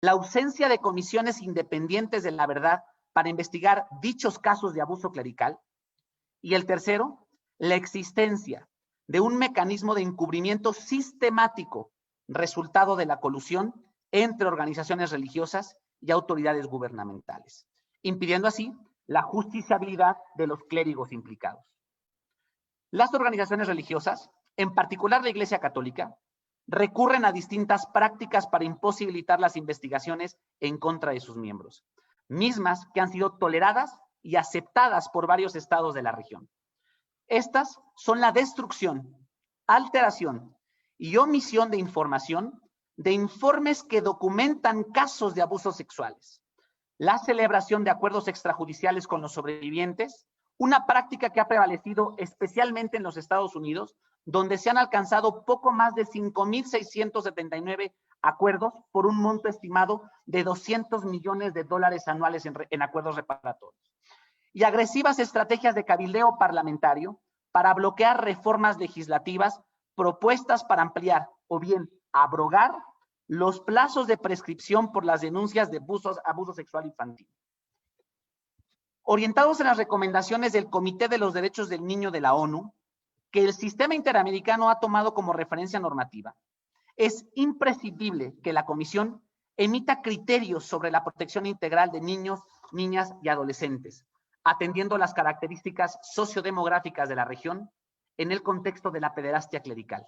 la ausencia de comisiones independientes de la verdad para investigar dichos casos de abuso clerical, y el tercero, la existencia de un mecanismo de encubrimiento sistemático, resultado de la colusión entre organizaciones religiosas y autoridades gubernamentales, impidiendo así la justiciabilidad de los clérigos implicados. Las organizaciones religiosas, en particular la Iglesia Católica, recurren a distintas prácticas para imposibilitar las investigaciones en contra de sus miembros, mismas que han sido toleradas y aceptadas por varios estados de la región. Estas son la destrucción, alteración y omisión de información de informes que documentan casos de abusos sexuales, la celebración de acuerdos extrajudiciales con los sobrevivientes, una práctica que ha prevalecido especialmente en los Estados Unidos, donde se han alcanzado poco más de 5,679 acuerdos por un monto estimado de $200 millones anuales en acuerdos reparatorios. Y agresivas estrategias de cabildeo parlamentario para bloquear reformas legislativas propuestas para ampliar o bien abrogar los plazos de prescripción por las denuncias de abuso sexual infantil. Orientados en las recomendaciones del Comité de los Derechos del Niño de la ONU, que el sistema interamericano ha tomado como referencia normativa, es imprescindible que la Comisión emita criterios sobre la protección integral de niños, niñas y adolescentes, atendiendo las características sociodemográficas de la región en el contexto de la pederastia clerical,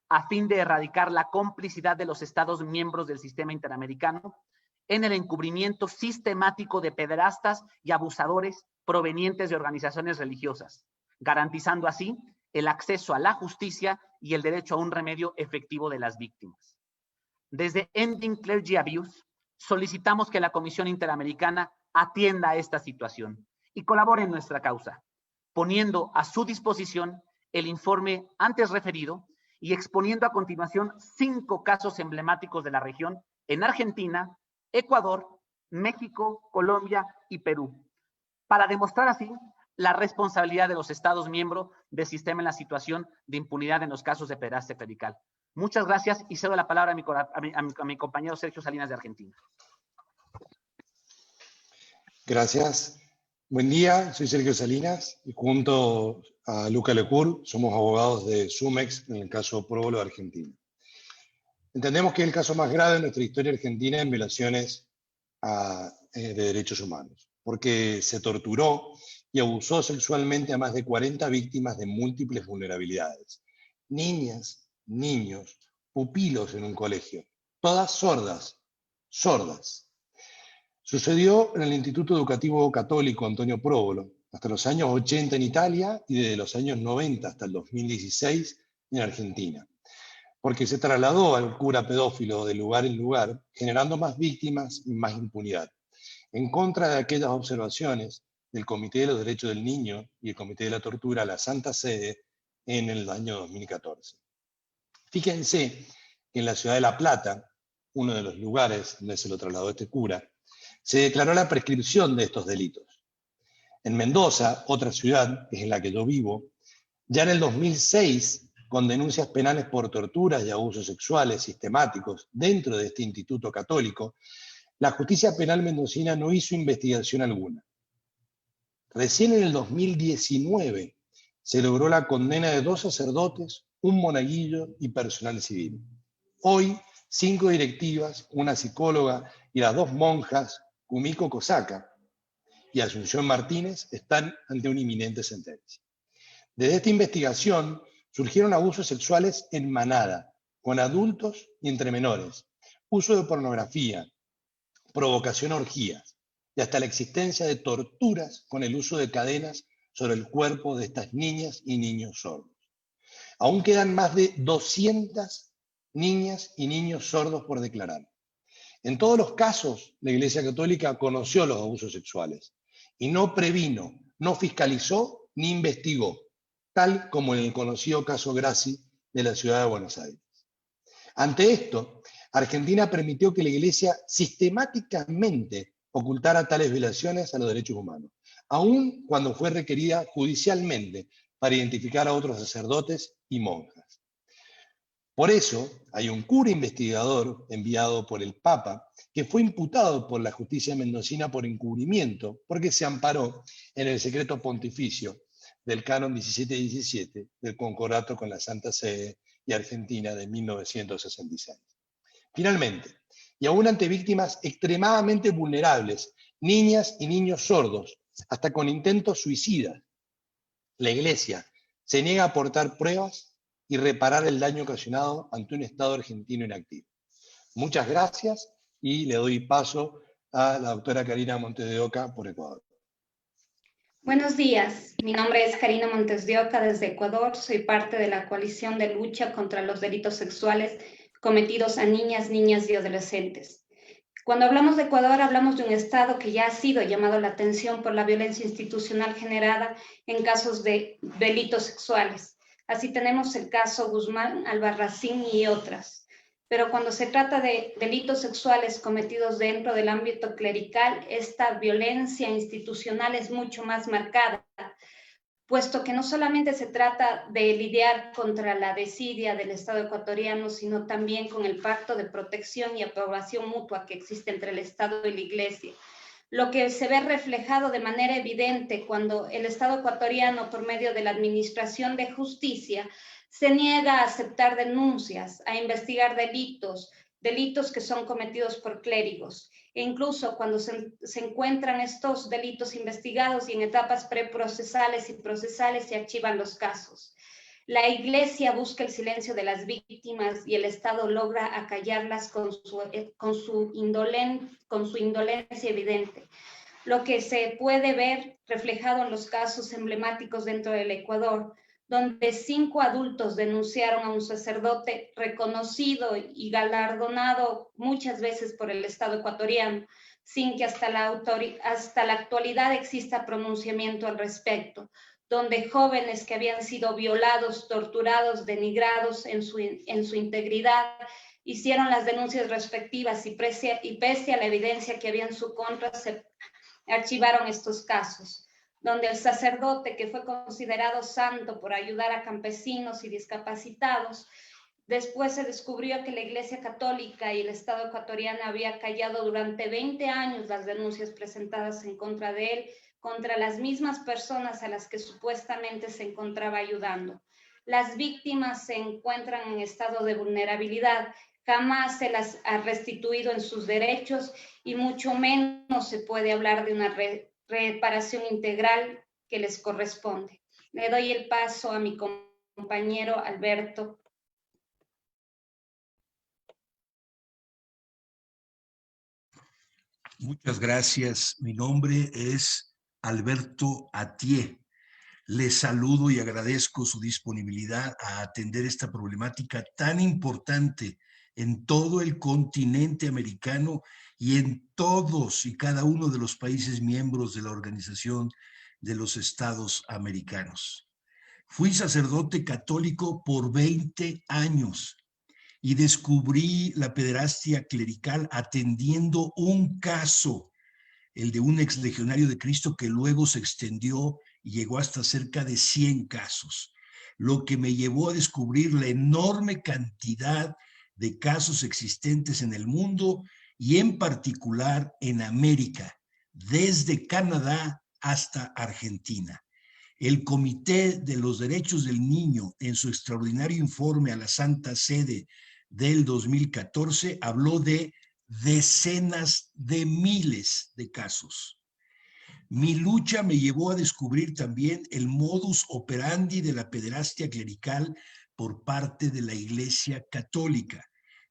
a fin de erradicar la complicidad de los Estados miembros del sistema interamericano en el encubrimiento sistemático de pederastas y abusadores provenientes de organizaciones religiosas, garantizando así el acceso a la justicia y el derecho a un remedio efectivo de las víctimas. Desde Ending Clergy Abuse, solicitamos que la Comisión Interamericana atienda a esta situación y colabore en nuestra causa, poniendo a su disposición el informe antes referido y exponiendo a continuación 5 casos emblemáticos de la región en Argentina, Ecuador, México, Colombia y Perú, para demostrar así la responsabilidad de los Estados miembros del sistema en la situación de impunidad en los casos de pederastia clerical. Muchas gracias y cedo la palabra a mi compañero Sergio Salinas de Argentina. Gracias. Buen día, soy Sergio Salinas y junto a Luca Lecour somos abogados de Sumex en el caso Próbolo de Argentina. Entendemos que es el caso más grave de nuestra historia argentina en violaciones de derechos humanos, porque se torturó y abusó sexualmente a más de 40 víctimas de múltiples vulnerabilidades. Niñas, niños, pupilos en un colegio, todas sordas. Sucedió en el Instituto Educativo Católico Antonio Próbolo, hasta los años 80 en Italia y desde los años 90 hasta el 2016 en Argentina, porque se trasladó al cura pedófilo de lugar en lugar, generando más víctimas y más impunidad, en contra de aquellas observaciones del Comité de los Derechos del Niño y el Comité de la Tortura a la Santa Sede en el año 2014. Fíjense que en la ciudad de La Plata, uno de los lugares donde se lo trasladó este cura, se declaró la prescripción de estos delitos. En Mendoza, otra ciudad, que es en la que yo vivo, ya en el 2006, con denuncias penales por torturas y abusos sexuales sistemáticos dentro de este instituto católico, la justicia penal mendocina no hizo investigación alguna. Recién en el 2019 se logró la condena de 2 sacerdotes, un monaguillo y personal civil. Hoy, 5 directivas, una psicóloga y las 2 monjas, Kumiko Kosaka y Asunción Martínez, están ante una inminente sentencia. Desde esta investigación surgieron abusos sexuales en manada, con adultos y entre menores, uso de pornografía, provocación a orgías y hasta la existencia de torturas con el uso de cadenas sobre el cuerpo de estas niñas y niños sordos. Aún quedan más de 200 niñas y niños sordos por declarar. En todos los casos, la Iglesia Católica conoció los abusos sexuales y no previno, no fiscalizó ni investigó, tal como en el conocido caso Grassi de la ciudad de Buenos Aires. Ante esto, Argentina permitió que la Iglesia sistemáticamente ocultara tales violaciones a los derechos humanos, aun cuando fue requerida judicialmente para identificar a otros sacerdotes y monjas. Por eso, hay un cura investigador enviado por el Papa que fue imputado por la justicia mendocina por encubrimiento, porque se amparó en el secreto pontificio del canon 1717 del concordato con la Santa Sede y Argentina de 1966. Finalmente, y aún ante víctimas extremadamente vulnerables, niñas y niños sordos, hasta con intentos suicidas, la Iglesia se niega a aportar pruebas y reparar el daño ocasionado ante un Estado argentino inactivo. Muchas gracias y le doy paso a la doctora Karina Montes de Oca por Ecuador. Buenos días, mi nombre es Karina Montes de Oca desde Ecuador, soy parte de la coalición de lucha contra los delitos sexuales cometidos a niñas, niñas y adolescentes. Cuando hablamos de Ecuador, hablamos de un Estado que ya ha sido llamado la atención por la violencia institucional generada en casos de delitos sexuales. Así tenemos el caso Guzmán, Albarracín y otras. Pero cuando se trata de delitos sexuales cometidos dentro del ámbito clerical, esta violencia institucional es mucho más marcada, puesto que no solamente se trata de lidiar contra la desidia del Estado ecuatoriano, sino también con el pacto de protección y aprobación mutua que existe entre el Estado y la Iglesia. Lo que se ve reflejado de manera evidente cuando el Estado ecuatoriano, por medio de la Administración de Justicia, se niega a aceptar denuncias, a investigar delitos que son cometidos por clérigos. E incluso cuando se encuentran estos delitos investigados y en etapas preprocesales y procesales se archivan los casos. La Iglesia busca el silencio de las víctimas y el Estado logra acallarlas con su indolencia evidente. Lo que se puede ver reflejado en los casos emblemáticos dentro del Ecuador, donde 5 adultos denunciaron a un sacerdote reconocido y galardonado muchas veces por el Estado ecuatoriano, sin que hasta la actualidad exista pronunciamiento al respecto, donde jóvenes que habían sido violados, torturados, denigrados en su integridad, hicieron las denuncias respectivas y pese a la evidencia que había en su contra, se archivaron estos casos, donde el sacerdote que fue considerado santo por ayudar a campesinos y discapacitados, después se descubrió que la Iglesia Católica y el Estado ecuatoriano había callado durante 20 años las denuncias presentadas en contra de él, contra las mismas personas a las que supuestamente se encontraba ayudando. Las víctimas se encuentran en estado de vulnerabilidad, jamás se las ha restituido en sus derechos y mucho menos se puede hablar de una reparación integral que les corresponde. Le doy el paso a mi compañero Alberto. Muchas gracias. Mi nombre es Alberto Atié. Les saludo y agradezco su disponibilidad a atender esta problemática tan importante en todo el continente americano y en todos y cada uno de los países miembros de la Organización de los Estados Americanos. Fui sacerdote católico por 20 años y descubrí la pederastia clerical atendiendo un caso, el de un exlegionario de Cristo que luego se extendió y llegó hasta cerca de 100 casos, lo que me llevó a descubrir la enorme cantidad de casos existentes en el mundo y en particular en América, desde Canadá hasta Argentina. El Comité de los Derechos del Niño, en su extraordinario informe a la Santa Sede del 2014, habló de decenas de miles de casos. Mi lucha me llevó a descubrir también el modus operandi de la pederastia clerical por parte de la Iglesia Católica,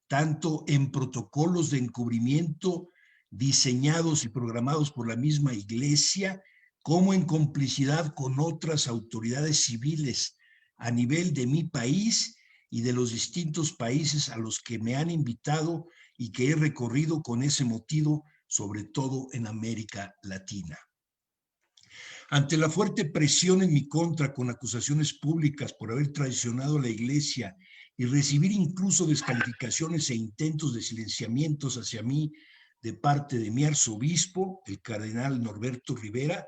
tanto en protocolos de encubrimiento diseñados y programados por la misma Iglesia, como en complicidad con otras autoridades civiles a nivel de mi país y de los distintos países a los que me han invitado y que he recorrido con ese motivo, sobre todo en América Latina. Ante la fuerte presión en mi contra con acusaciones públicas por haber traicionado a la Iglesia y recibir incluso descalificaciones e intentos de silenciamientos hacia mí de parte de mi arzobispo, el cardenal Norberto Rivera,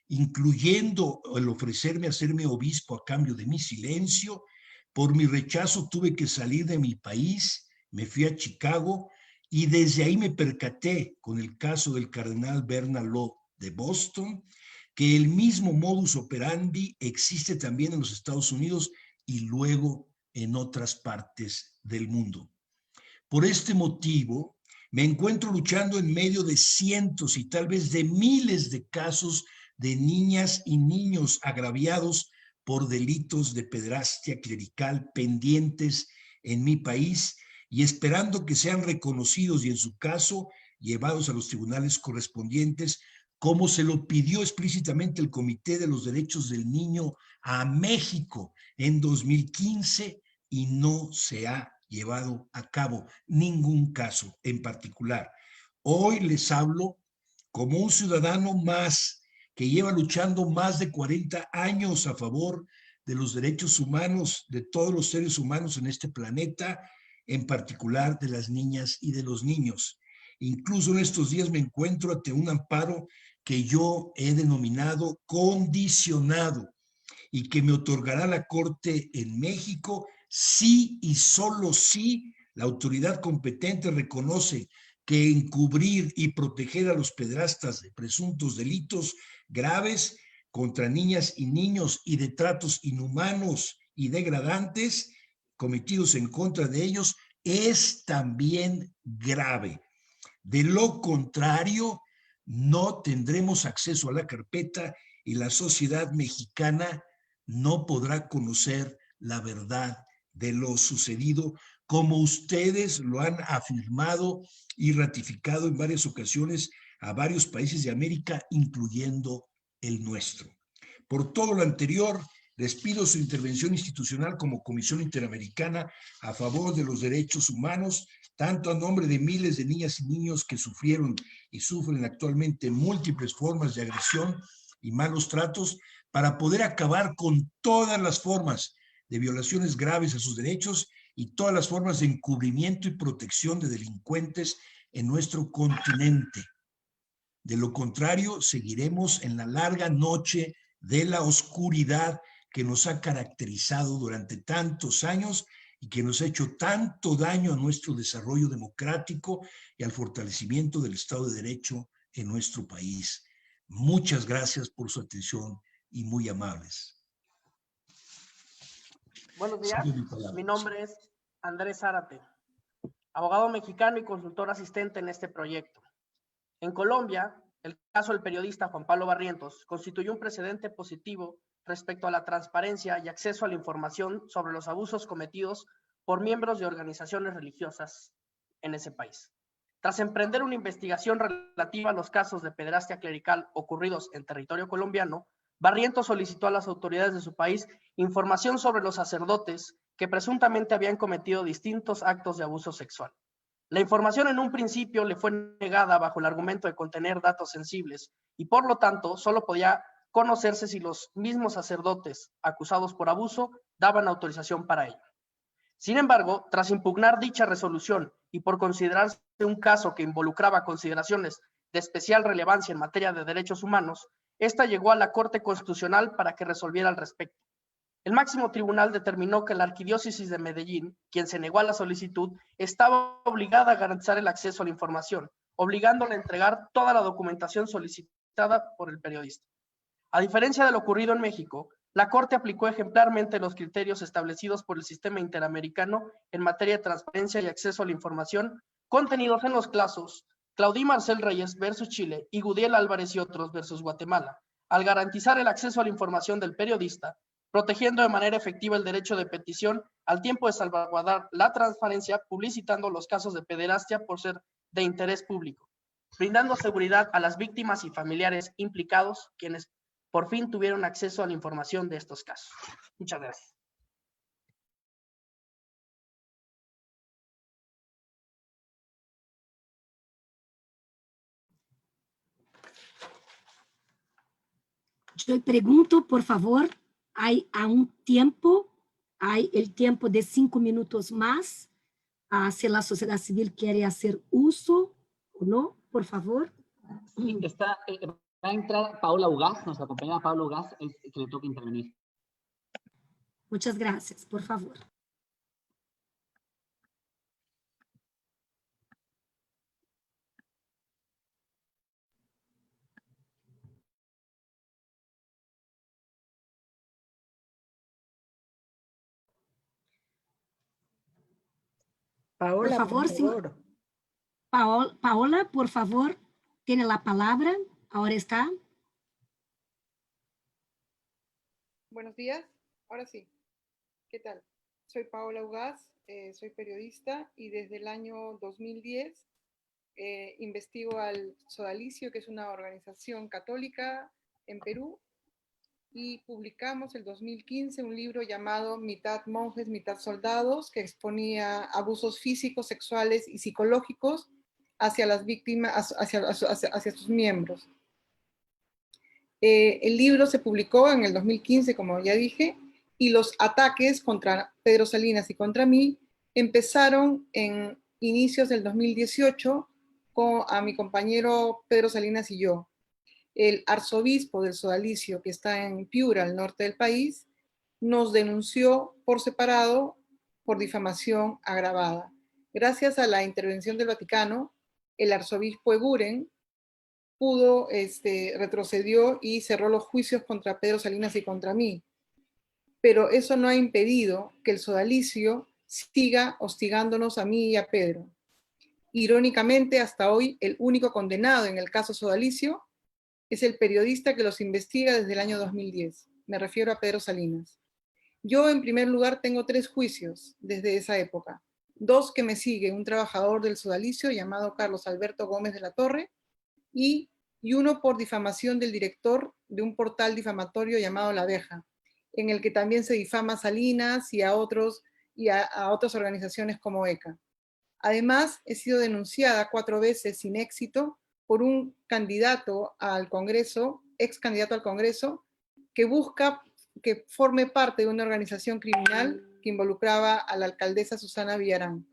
incluyendo el ofrecerme a hacerme obispo a cambio de mi silencio, por mi rechazo tuve que salir de mi país, me fui a Chicago y desde ahí me percaté con el caso del cardenal Bernard Law de Boston, que el mismo modus operandi existe también en los Estados Unidos y luego en otras partes del mundo. Por este motivo, me encuentro luchando en medio de cientos y tal vez de miles de casos de niñas y niños agraviados por delitos de pederastia clerical pendientes en mi país y esperando que sean reconocidos y en su caso llevados a los tribunales correspondientes, como se lo pidió explícitamente el Comité de los Derechos del Niño a México en 2015 y no se ha llevado a cabo ningún caso en particular. Hoy les hablo como un ciudadano más que lleva luchando más de 40 años a favor de los derechos humanos de todos los seres humanos en este planeta, en particular de las niñas y de los niños. Incluso en estos días me encuentro ante un amparo que yo he denominado condicionado y que me otorgará la Corte en México si y solo si la autoridad competente reconoce que encubrir y proteger a los pederastas de presuntos delitos graves contra niñas y niños y de tratos inhumanos y degradantes cometidos en contra de ellos es también grave. De lo contrario, no tendremos acceso a la carpeta y la sociedad mexicana no podrá conocer la verdad de lo sucedido, como ustedes lo han afirmado y ratificado en varias ocasiones a varios países de América, incluyendo el nuestro. Por todo lo anterior, les pido su intervención institucional como Comisión Interamericana a favor de los derechos humanos, tanto a nombre de miles de niñas y niños que sufrieron y sufren actualmente múltiples formas de agresión y malos tratos, para poder acabar con todas las formas de violaciones graves a sus derechos y todas las formas de encubrimiento y protección de delincuentes en nuestro continente. De lo contrario, seguiremos en la larga noche de la oscuridad que nos ha caracterizado durante tantos años y que nos ha hecho tanto daño a nuestro desarrollo democrático y al fortalecimiento del Estado de Derecho en nuestro país. Muchas gracias por su atención y muy amables. Buenos días, mi nombre es Andrés Zárate, abogado mexicano y consultor asistente en este proyecto. En Colombia, el caso del periodista Juan Pablo Barrientos constituyó un precedente positivo respecto a la transparencia y acceso a la información sobre los abusos cometidos por miembros de organizaciones religiosas en ese país. Tras emprender una investigación relativa a los casos de pederastia clerical ocurridos en territorio colombiano, Barrientos solicitó a las autoridades de su país información sobre los sacerdotes que presuntamente habían cometido distintos actos de abuso sexual. La información en un principio le fue negada bajo el argumento de contener datos sensibles y por lo tanto solo podía conocerse si los mismos sacerdotes acusados por abuso daban autorización para ello. Sin embargo, tras impugnar dicha resolución y por considerarse un caso que involucraba consideraciones de especial relevancia en materia de derechos humanos, esta llegó a la Corte Constitucional para que resolviera al respecto. El máximo tribunal determinó que la Arquidiócesis de Medellín, quien se negó a la solicitud, estaba obligada a garantizar el acceso a la información, obligándola a entregar toda la documentación solicitada por el periodista. A diferencia de lo ocurrido en México, la Corte aplicó ejemplarmente los criterios establecidos por el sistema interamericano en materia de transparencia y acceso a la información contenidos en los casos Claudí Marcel Reyes versus Chile y Gudiel Álvarez y otros versus Guatemala, al garantizar el acceso a la información del periodista, protegiendo de manera efectiva el derecho de petición al tiempo de salvaguardar la transparencia, publicitando los casos de pederastia por ser de interés público, brindando seguridad a las víctimas y familiares implicados, quienes por fin tuvieron acceso a la información de estos casos. Muchas gracias. Yo pregunto, por favor, hay aún tiempo, hay el tiempo de 5 minutos más, si la sociedad civil quiere hacer uso o no, por favor. Sí, va a entrar Paola Ugaz, nuestra compañera Paola Ugaz, que le toca intervenir. Muchas gracias, por favor. Por favor, Paola, por favor, tiene la palabra. Ahora está. Buenos días, ahora sí. ¿Qué tal? Soy Paola Ugaz, soy periodista y desde el año 2010 investigo al Sodalicio, que es una organización católica en Perú, y publicamos el 2015 un libro llamado Mitad monjes, mitad soldados, que exponía abusos físicos, sexuales y psicológicos hacia las víctimas, hacia sus miembros. El libro se publicó en el 2015, como ya dije, y los ataques contra Pedro Salinas y contra mí empezaron en inicios del 2018 a mi compañero Pedro Salinas y yo. El arzobispo del Sodalicio, que está en Piura, al norte del país, nos denunció por separado por difamación agravada. Gracias a la intervención del Vaticano, el arzobispo Eguren retrocedió y cerró los juicios contra Pedro Salinas y contra mí. Pero eso no ha impedido que el Sodalicio siga hostigándonos a mí y a Pedro. Irónicamente, hasta hoy, el único condenado en el caso Sodalicio es el periodista que los investiga desde el año 2010. Me refiero a Pedro Salinas. Yo, en primer lugar, tengo 3 juicios desde esa época. 2 que me sigue un trabajador del Sodalicio llamado Carlos Alberto Gómez de la Torre, y 1 por difamación del director de un portal difamatorio llamado La Abeja, en el que también se difama a Salinas y a otras organizaciones como ECA. Además, he sido denunciada 4 veces sin éxito por un candidato al Congreso, ex candidato al Congreso, que busca que forme parte de una organización criminal que involucraba a la alcaldesa Susana Villarán.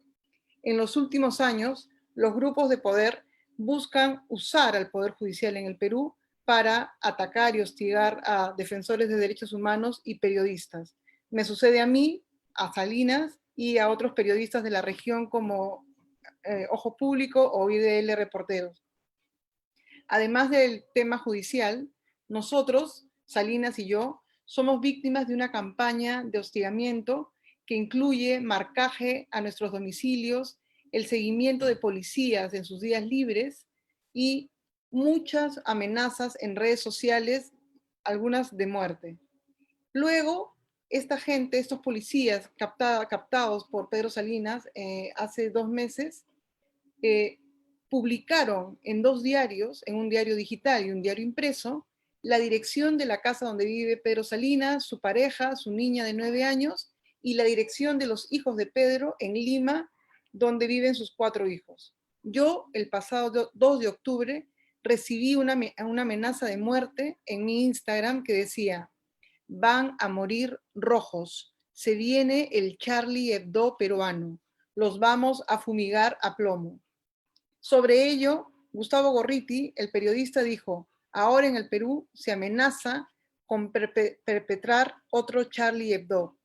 En los últimos años, los grupos de poder buscan usar al Poder Judicial en el Perú para atacar y hostigar a defensores de derechos humanos y periodistas. Me sucede a mí, a Salinas y a otros periodistas de la región como Ojo Público o IDL Reporteros. Además del tema judicial, nosotros, Salinas y yo, somos víctimas de una campaña de hostigamiento que incluye marcaje a nuestros domicilios, el seguimiento de policías en sus días libres y muchas amenazas en redes sociales, algunas de muerte. Luego, esta gente, estos policías captados por Pedro Salinas hace 2 meses, publicaron en 2 diarios, en un diario digital y un diario impreso, la dirección de la casa donde vive Pedro Salinas, su pareja, su niña de 9 años, y la dirección de los hijos de Pedro en Lima, donde viven sus 4 hijos. Yo, el pasado 2 de octubre, recibí una amenaza de muerte en mi Instagram que decía: van a morir rojos, se viene el Charlie Hebdo peruano, los vamos a fumigar a plomo. Sobre ello, Gustavo Gorriti, el periodista, dijo: ahora en el Perú se amenaza con perpetrar otro Charlie Hebdo,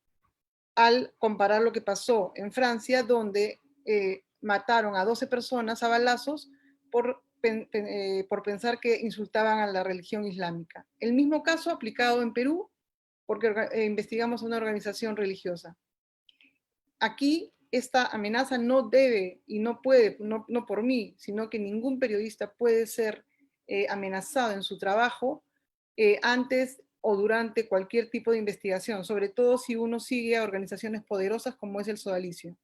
al comparar lo que pasó en Francia, donde mataron a 12 personas a balazos por pensar que insultaban a la religión islámica. El mismo caso aplicado en Perú, porque investigamos una organización religiosa. Aquí esta amenaza no debe y no puede, no por mí, sino que ningún periodista puede ser amenazado en su trabajo antes o durante cualquier tipo de investigación, sobre todo si uno sigue a organizaciones poderosas como es el Sodalicio.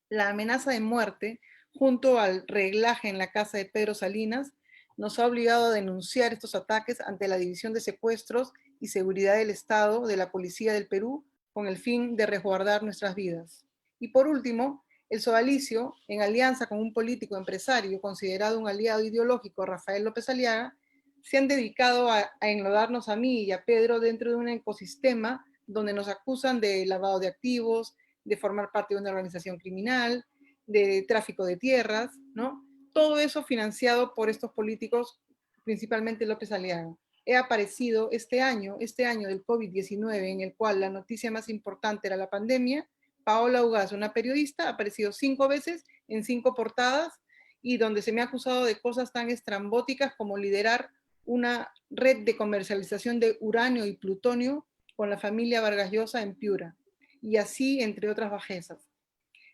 La amenaza de muerte, junto al reglaje en la casa de Pedro Salinas, nos ha obligado a denunciar estos ataques ante la División de Secuestros y Seguridad del Estado de la Policía del Perú, con el fin de resguardar nuestras vidas. Y por último, el Sodalicio, en alianza con un político empresario considerado un aliado ideológico, Rafael López Aliaga, se han dedicado a enlodarnos a mí y a Pedro dentro de un ecosistema donde nos acusan de lavado de activos, de formar parte de una organización criminal, de tráfico de tierras, ¿no? Todo eso financiado por estos políticos, principalmente López Aliaga. He aparecido este año del COVID-19, en el cual la noticia más importante era la pandemia. Paola Ugaz, una periodista, ha aparecido 5 veces en 5 portadas y donde se me ha acusado de cosas tan estrambóticas como liderar una red de comercialización de uranio y plutonio con la familia Vargas Llosa en Piura, y así entre otras bajezas.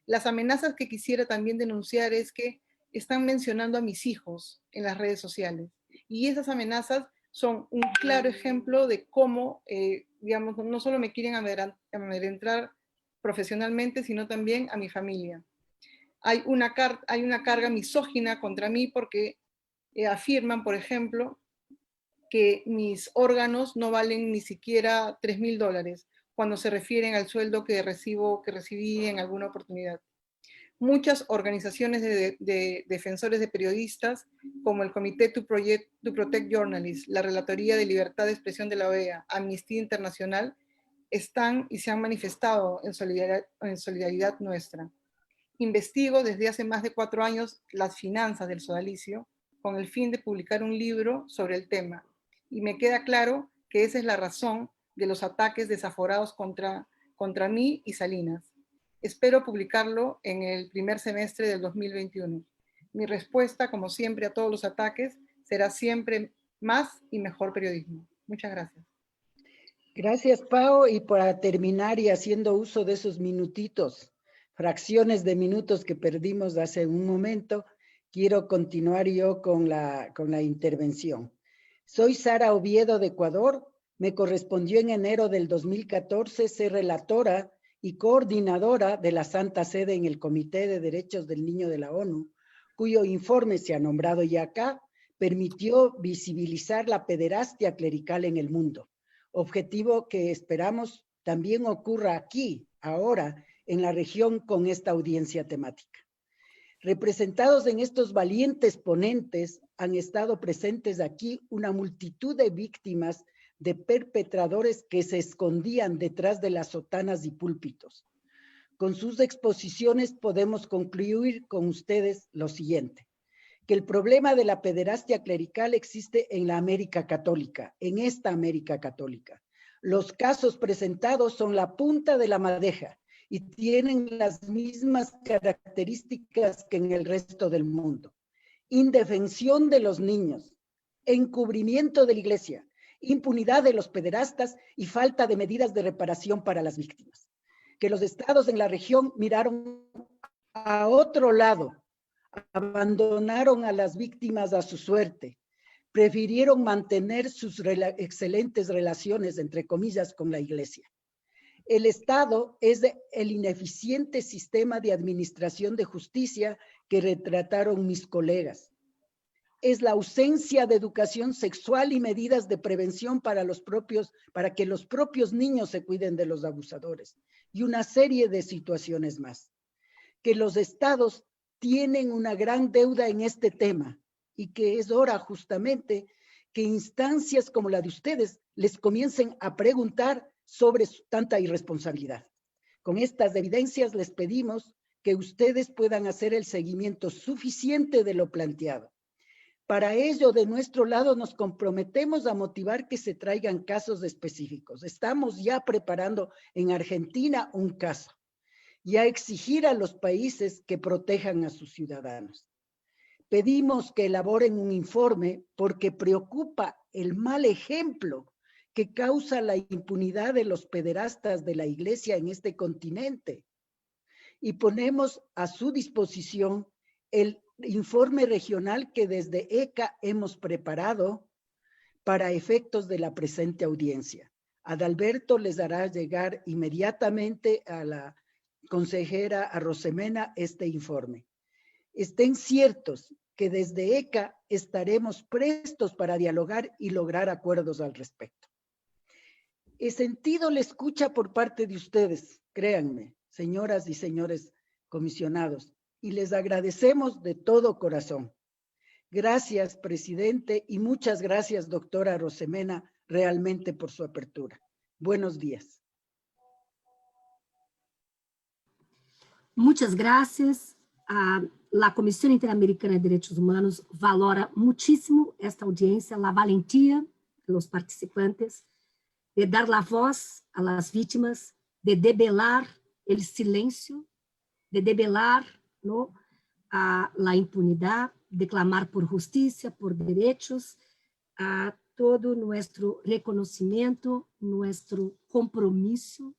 Las amenazas que quisiera también denunciar es que están mencionando a mis hijos en las redes sociales. Y esas amenazas son un claro ejemplo de cómo, digamos, no solo me quieren amedrentar profesionalmente, sino también a mi familia. Hay una carga misógina contra mí porque afirman, por ejemplo, que mis órganos no valen ni siquiera $3,000 cuando se refieren al sueldo que recibí en alguna oportunidad. Muchas organizaciones de defensores de periodistas, como el Comité to Protect Journalists, la Relatoría de Libertad de Expresión de la OEA, Amnistía Internacional, están y se han manifestado en solidaridad nuestra. Investigo desde hace más de 4 años las finanzas del sodalicio con el fin de publicar un libro sobre el tema. Y me queda claro que esa es la razón de los ataques desaforados contra mí y Salinas. Espero publicarlo en el primer semestre del 2021. Mi respuesta, como siempre, a todos los ataques será siempre más y mejor periodismo. Muchas gracias. Gracias, Pao. Y para terminar y haciendo uso de esos minutitos, fracciones de minutos que perdimos hace un momento, quiero continuar yo con la intervención. Soy Sara Oviedo de Ecuador. Me correspondió en enero del 2014 ser relatora y coordinadora de la Santa Sede en el Comité de Derechos del Niño de la ONU, cuyo informe se ha nombrado ya acá, permitió visibilizar la pederastia clerical en el mundo, objetivo que esperamos también ocurra aquí, ahora, en la región con esta audiencia temática. Representados en estos valientes ponentes, han estado presentes aquí una multitud de víctimas de perpetradores que se escondían detrás de las sotanas y púlpitos. Con sus exposiciones podemos concluir con ustedes lo siguiente, que el problema de la pederastia clerical existe en la América Católica, en esta América Católica. Los casos presentados son la punta de la madeja y tienen las mismas características que en el resto del mundo. Indefensión de los niños, encubrimiento de la iglesia, impunidad de los pederastas y falta de medidas de reparación para las víctimas. Que los estados en la región miraron a otro lado, abandonaron a las víctimas a su suerte, prefirieron mantener sus excelentes relaciones, entre comillas, con la iglesia. El Estado es el ineficiente sistema de administración de justicia que retrataron mis colegas. Es la ausencia de educación sexual y medidas de prevención para que los propios niños se cuiden de los abusadores y una serie de situaciones más. Que los estados tienen una gran deuda en este tema y que es hora justamente que instancias como la de ustedes les comiencen a preguntar sobre tanta irresponsabilidad. Con estas evidencias les pedimos que ustedes puedan hacer el seguimiento suficiente de lo planteado. Para ello, de nuestro lado, nos comprometemos a motivar que se traigan casos específicos. Estamos ya preparando en Argentina un caso y a exigir a los países que protejan a sus ciudadanos. Pedimos que elaboren un informe porque preocupa el mal ejemplo que causa la impunidad de los pederastas de la iglesia en este continente. Y ponemos a su disposición el informe regional que desde ECA hemos preparado para efectos de la presente audiencia. Adalberto les hará llegar inmediatamente a la consejera Arosemena este informe. Estén ciertos que desde ECA estaremos prestos para dialogar y lograr acuerdos al respecto. He sentido la escucha por parte de ustedes, créanme, señoras y señores comisionados, y les agradecemos de todo corazón. Gracias, presidente, y muchas gracias, doctora Arosemena, realmente por su apertura. Buenos días. Muchas gracias. La Comisión Interamericana de Derechos Humanos valora muchísimo esta audiencia, la valentía de los participantes, de dar la voz a las víctimas, de debelar el silencio, de debelar, ¿no?, a la impunidad, de clamar por justicia, por derechos, a todo nuestro reconocimiento, nuestro compromiso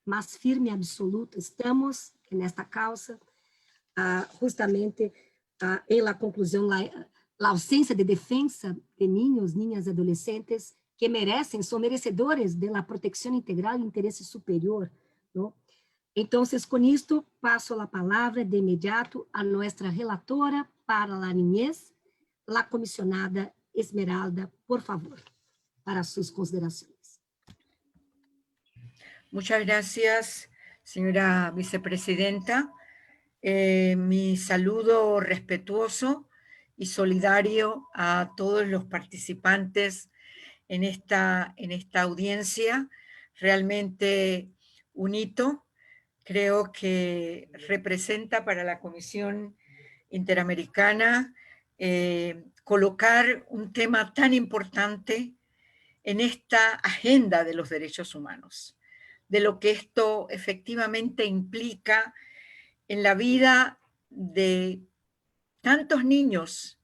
más firme y absoluto. Estamos en esta causa. Justamente en la conclusión, la ausencia de defensa de niños, niñas y adolescentes que merecen, son merecedores de la protección integral e interés superior, ¿no? Entonces, con esto paso la palabra de inmediato a nuestra relatora para la niñez, la comisionada Esmeralda, por favor, para sus consideraciones. Muchas gracias, señora vicepresidenta. Mi saludo respetuoso y solidario a todos los participantes en esta audiencia. Realmente un hito. Creo que representa para la Comisión Interamericana colocar un tema tan importante en esta agenda de los derechos humanos, de lo que esto efectivamente implica en la vida de tantos niños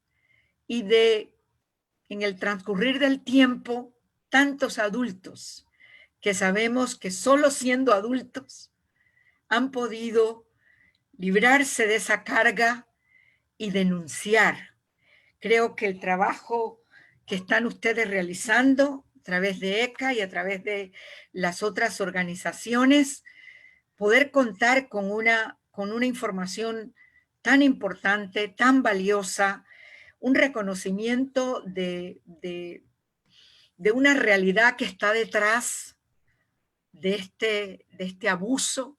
y en el transcurrir del tiempo, tantos adultos que sabemos que solo siendo adultos han podido librarse de esa carga y denunciar. Creo que el trabajo que están ustedes realizando a través de ECA y a través de las otras organizaciones, poder contar con una información tan importante, tan valiosa, un reconocimiento de una realidad que está detrás de este abuso.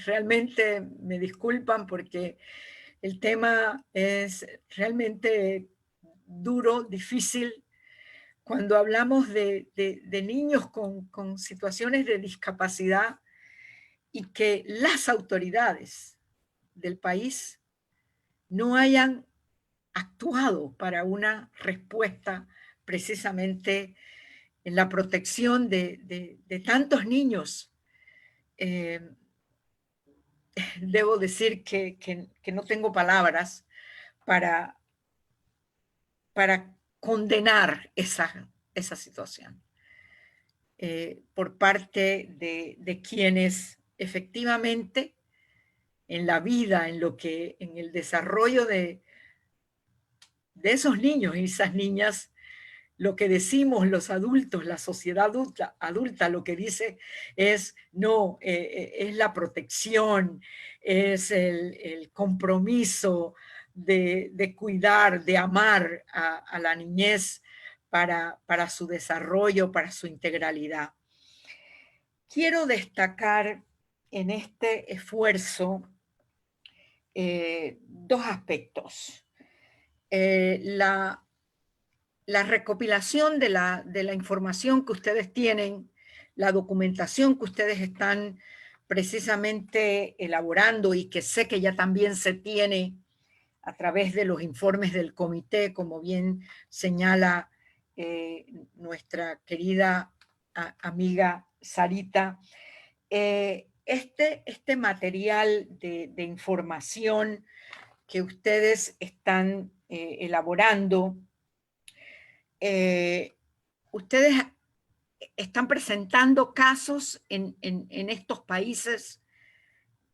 Realmente me disculpan porque el tema es realmente duro, difícil. Cuando hablamos de niños con situaciones de discapacidad y que las autoridades del país no hayan actuado para una respuesta precisamente en la protección de tantos niños. Debo decir que no tengo palabras para condenar esa situación por parte de quienes efectivamente en la vida, en el desarrollo de esos niños y esas niñas, lo que decimos los adultos, la sociedad adulta lo que dice es, no, es la protección, es el compromiso de cuidar, de amar a la niñez para su desarrollo, para su integralidad. Quiero destacar en este esfuerzo dos aspectos. La recopilación de la información que ustedes tienen, la documentación que ustedes están precisamente elaborando y que sé que ya también se tiene a través de los informes del comité, como bien señala nuestra querida amiga Sarita. Este material de información que ustedes están elaborando, ustedes están presentando casos en estos países.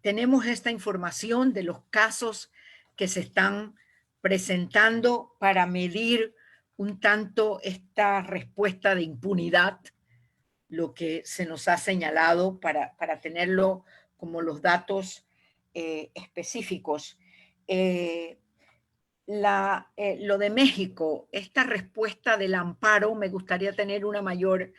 Tenemos esta información de los casos que se están presentando para medir un tanto esta respuesta de impunidad, lo que se nos ha señalado para tenerlo como los datos específicos. Lo de México, esta respuesta del amparo, me gustaría tener una mayor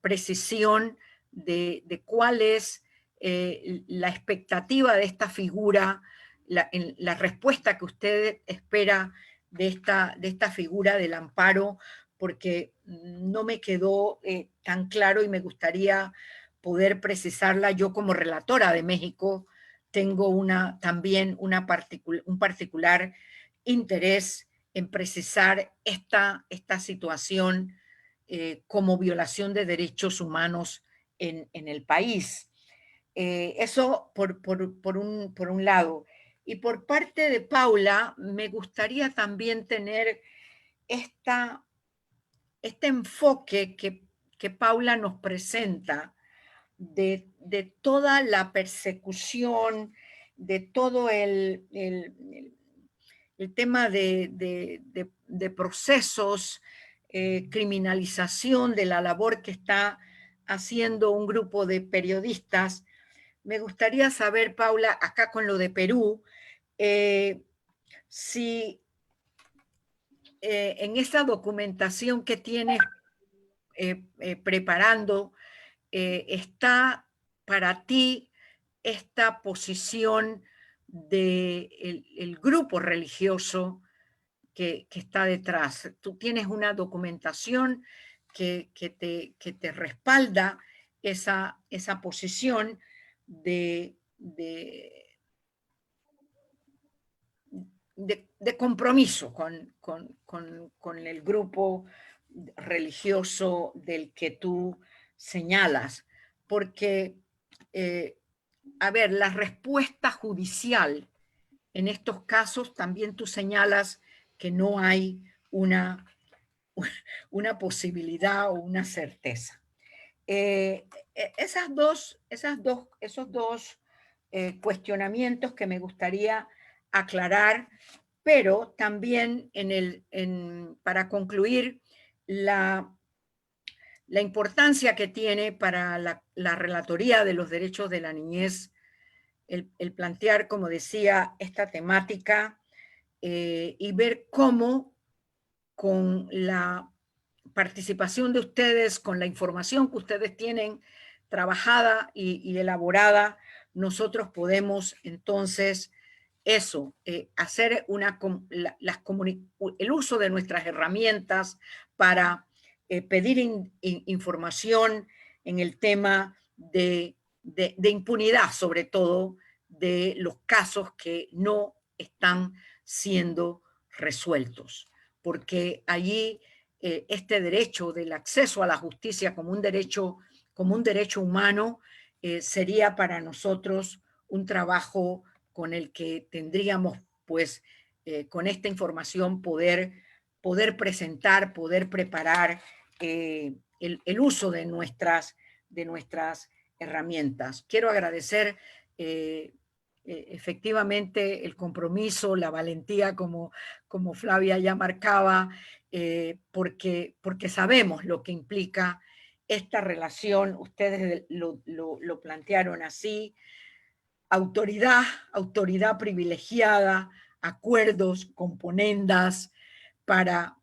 precisión de cuál es la expectativa de esta figura, la respuesta que usted espera de esta figura del amparo, porque no me quedó tan claro y me gustaría poder precisarla. Yo como relatora de México tengo también un particular interés en precisar esta situación como violación de derechos humanos en el país. Eso por un lado. Y por parte de Paula, me gustaría también tener este enfoque que Paula nos presenta de toda la persecución, de todo el tema de procesos, criminalización de la labor que está haciendo un grupo de periodistas. Me gustaría saber, Paula, acá con lo de Perú, si en esa documentación que tienes preparando, está para ti esta posición del grupo religioso que está detrás. Tú tienes una documentación que te respalda esa posición de compromiso con el grupo religioso del que tú señalas, porque, a ver, la respuesta judicial en estos casos también tú señalas que no hay una posibilidad o una certeza. Esos dos cuestionamientos que me gustaría aclarar, pero también para concluir la importancia que tiene para la Relatoría de los Derechos de la Niñez el plantear, como decía, esta temática y ver cómo con la participación de ustedes, con la información que ustedes tienen trabajada y elaborada, nosotros podemos entonces hacer el uso de nuestras herramientas para pedir información en el tema de impunidad, sobre todo de los casos que no están siendo resueltos, porque allí este derecho del acceso a la justicia como un derecho humano sería para nosotros un trabajo con el que tendríamos, pues, con esta información poder presentar, poder preparar el uso de nuestras herramientas. Quiero agradecer efectivamente el compromiso, la valentía, como Flavia ya marcaba, porque sabemos lo que implica esta relación. Ustedes lo plantearon así: autoridad privilegiada, acuerdos, componendas para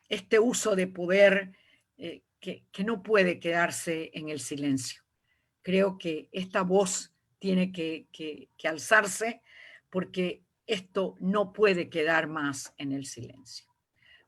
este uso de poder que no puede quedarse en el silencio. Creo que esta voz tiene que alzarse, porque esto no puede quedar más en el silencio.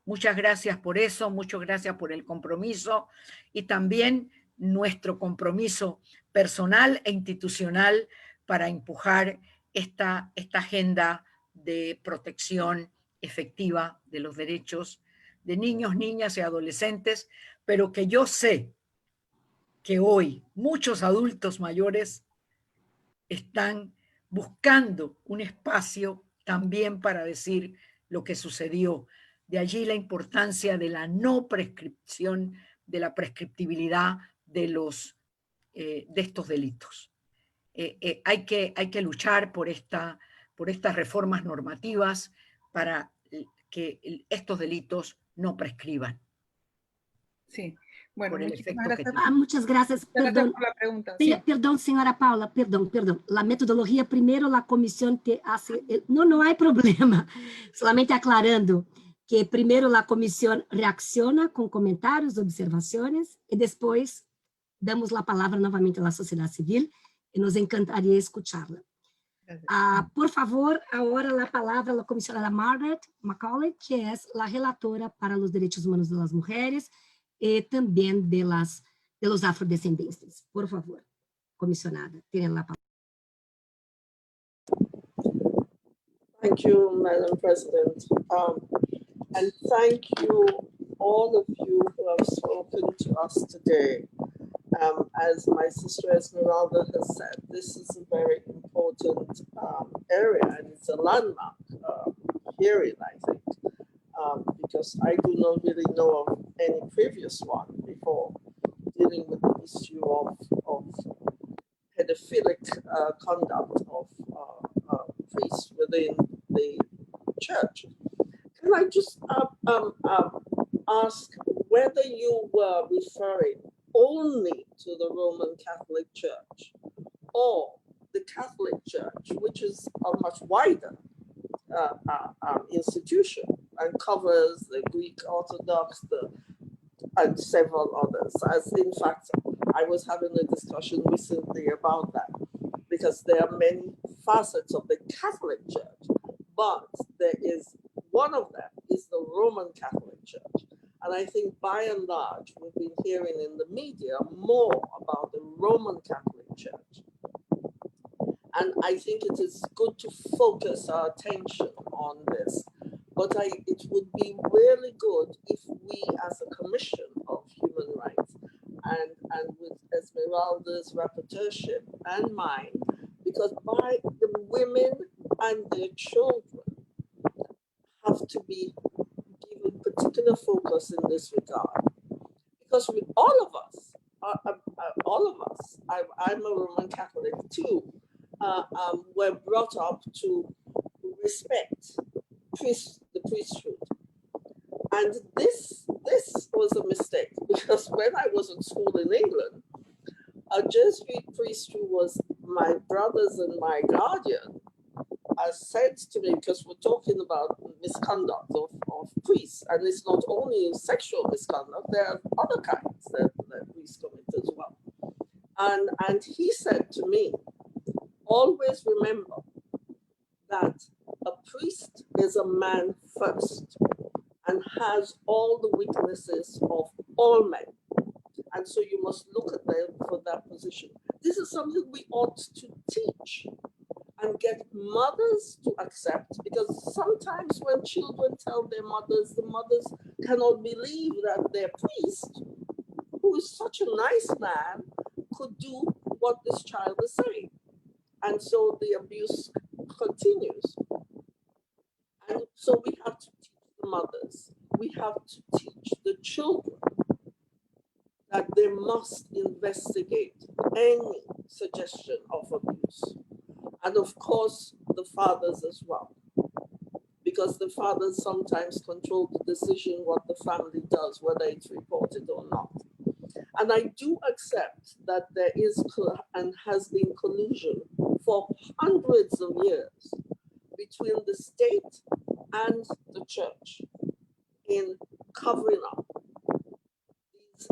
Muchas gracias por eso, muchas gracias por el compromiso y también nuestro compromiso personal e institucional para empujar esta agenda de protección efectiva de los derechos de niños, niñas y adolescentes, pero que yo sé que hoy muchos adultos mayores están buscando un espacio también para decir lo que sucedió. De allí la importancia de la no prescripción, de la prescriptibilidad de estos delitos. Hay que luchar por estas reformas normativas para que estos delitos no prescriban. Sí. Bueno, muchas gracias. Perdón, por la pregunta. Sí. Sí. Perdón, señora Paula, perdón. La metodología, primero la comisión te hace... No hay problema. Solamente aclarando que primero la comisión reacciona con comentarios, observaciones, y después damos la palabra nuevamente a la sociedad civil, y nos encantaría escucharla. Por favor, ahora la palabra a la comisionada Margaret Macaulay, que es la relatora para los derechos humanos de las mujeres y también de los afrodescendientes. Por favor, comisionada, tienen la palabra. Thank you, Madam President. And thank you, all of you who have spoken to us today. As my sister Esmeralda has said, this is a very important area, and it's a landmark hearing, I think, because I do not really know of any previous one before dealing with the issue of pedophilic conduct of priests within the church. Can I just ask whether you were referring only to the Roman Catholic Church or the Catholic Church, which is a much wider institution and covers the Greek Orthodox and several others. As in fact, I was having a discussion recently about that, because there are many facets of the Catholic Church, but there is one of them is the Roman Catholic Church. And I think by and large, we've been hearing in the media more about the Roman Catholic Church. And I think it is good to focus our attention on this. But it would be really good if we, as a Commission of Human Rights, and with Esmeralda's rapporteurship and mine, because by the women and their children have to be given particular focus in this regard. Because all of us, I'm a Roman Catholic too, were brought up to respect the priesthood. And this was a mistake, because when I was in school in England, a Jesuit priest who was my brothers and my guardian said to me, because we're talking about misconduct of priests, and it's not only sexual misconduct, there are other kinds that priests commit as well. And he said to me, always remember that a priest is a man first and has all the weaknesses of all men. And so you must look at them for that position. This is something we ought to teach and get mothers to accept, because sometimes when children tell their mothers, the mothers cannot believe that their priest, who is such a nice man, could do what this child is saying. And so the abuse continues. And so we have to teach the mothers, we have to teach the children that they must investigate any suggestion of abuse. And of course, the fathers as well, because the fathers sometimes control the decision what the family does, whether it's reported or not. And I do accept that there is and has been collusion for hundreds of years between the state and the church in covering up these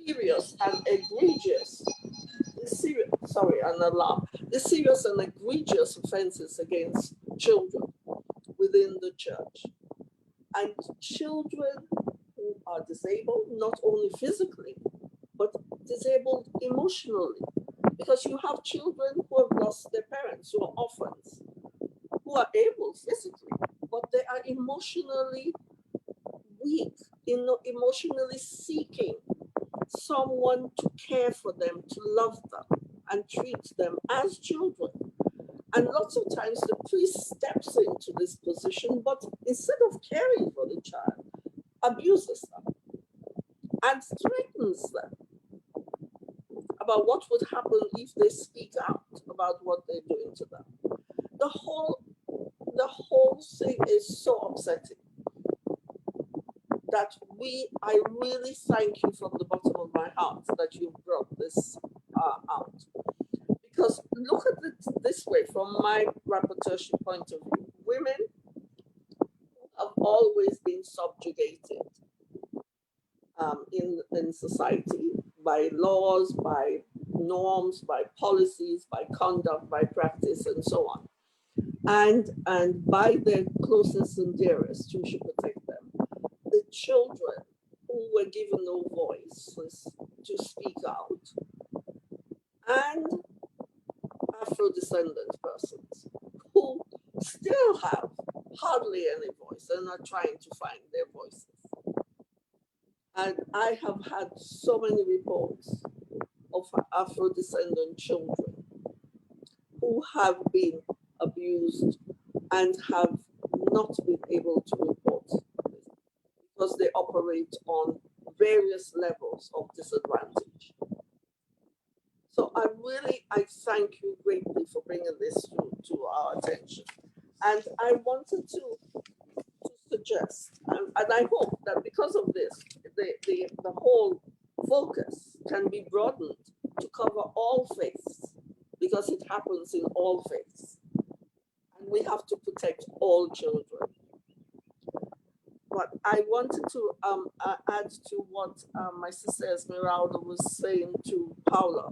serious and egregious, the serious and egregious offenses against children within the church. And children who are disabled, not only physically, but disabled emotionally. Because you have children who have lost their parents, who are orphans, who are able physically, but they are emotionally weak, emotionally seeking someone to care for them, to love them, and treat them as children. And lots of times the priest steps into this position, but instead of caring for the child, abuses them and threatens them about what would happen if they speak out about what they're doing to them. The whole thing is so upsetting that I really thank you from the bottom of my heart that you brought this out. Because look at it this way, from my rapporteurship point of view, women have always been subjugated in society by laws, by norms, by policies, by conduct, by practice, and so on. And by their closest and dearest who should protect them. The children who were given no voice to speak out, and Afro-descendant persons who still have hardly any voice and are trying to find their voices. And I have had so many reports of Afro-descendant children who have been abused and have not been able to report because they operate on various levels of disadvantage. So I thank you greatly for bringing this to our attention. And I wanted to suggest, and I hope that because of this, the whole focus can be broadened to cover all faiths, because it happens in all faiths. And we have to protect all children. But I wanted to add to what my sister Esmeralda was saying to Paula.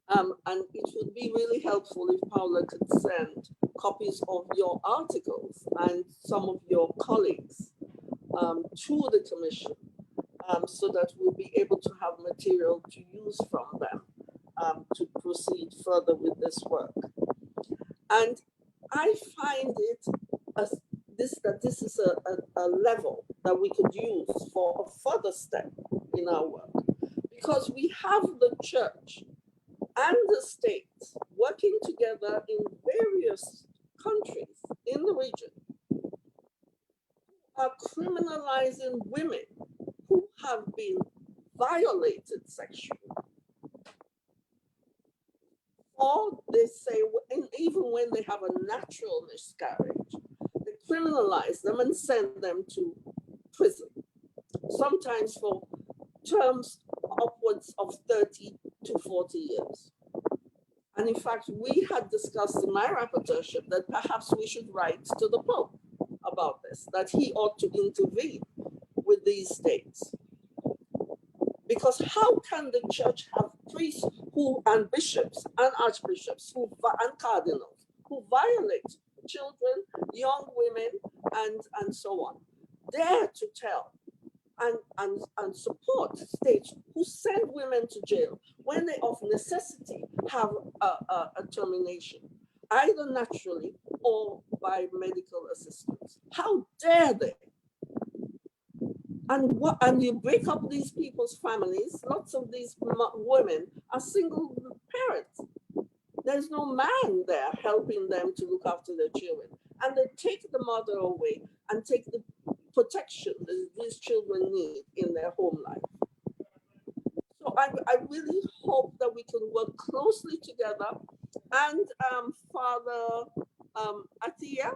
And it would be really helpful if Paula could send copies of your articles and some of your colleagues to the commission, so that we'll be able to have material to use from them to proceed further with this work. And I find it that this is a level that we could use for a further step in our work, because we have the church and the state working together in various countries in the region who are criminalizing women who have been violated sexually. Or they say, and even when they have a natural miscarriage, they criminalize them and send them to prison, sometimes for terms upwards of 30 to 40 years. And in fact, we had discussed in my rapporteurship that perhaps we should write to the Pope about this, that he ought to intervene with these states. Because how can the church have priests and bishops and archbishops and cardinals who violate children, young women, and so on, dare to tell and support states who send women to jail when they of necessity have a termination, either naturally or by medical assistance? How dare they? And you break up these people's families. Lots of these women are single parents. There's no man there helping them to look after their children. And they take the mother away and take the protection that these children need in their home life. So I really hope that we can work closely together. And Father Atia,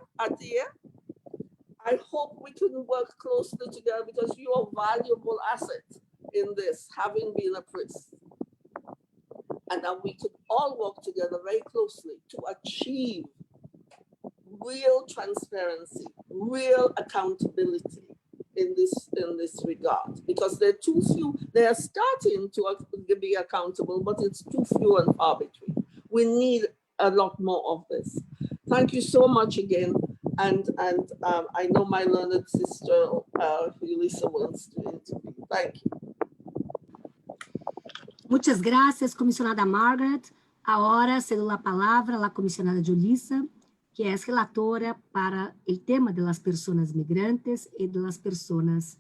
I hope we can work closely together, because you are a valuable asset in this, having been a priest. And that we could all work together very closely to achieve real transparency, real accountability in this regard, because they're too few. They are starting to be accountable, but it's too few and far between. We need a lot more of this. Thank you so much again. And I know my learned sister, Julissa, wants to intervene. Thank you. Muchas gracias, comisionada Margaret. Ahora cedo la palabra a la comisionada Julissa, que es relatora para el tema de las personas migrantes y de las personas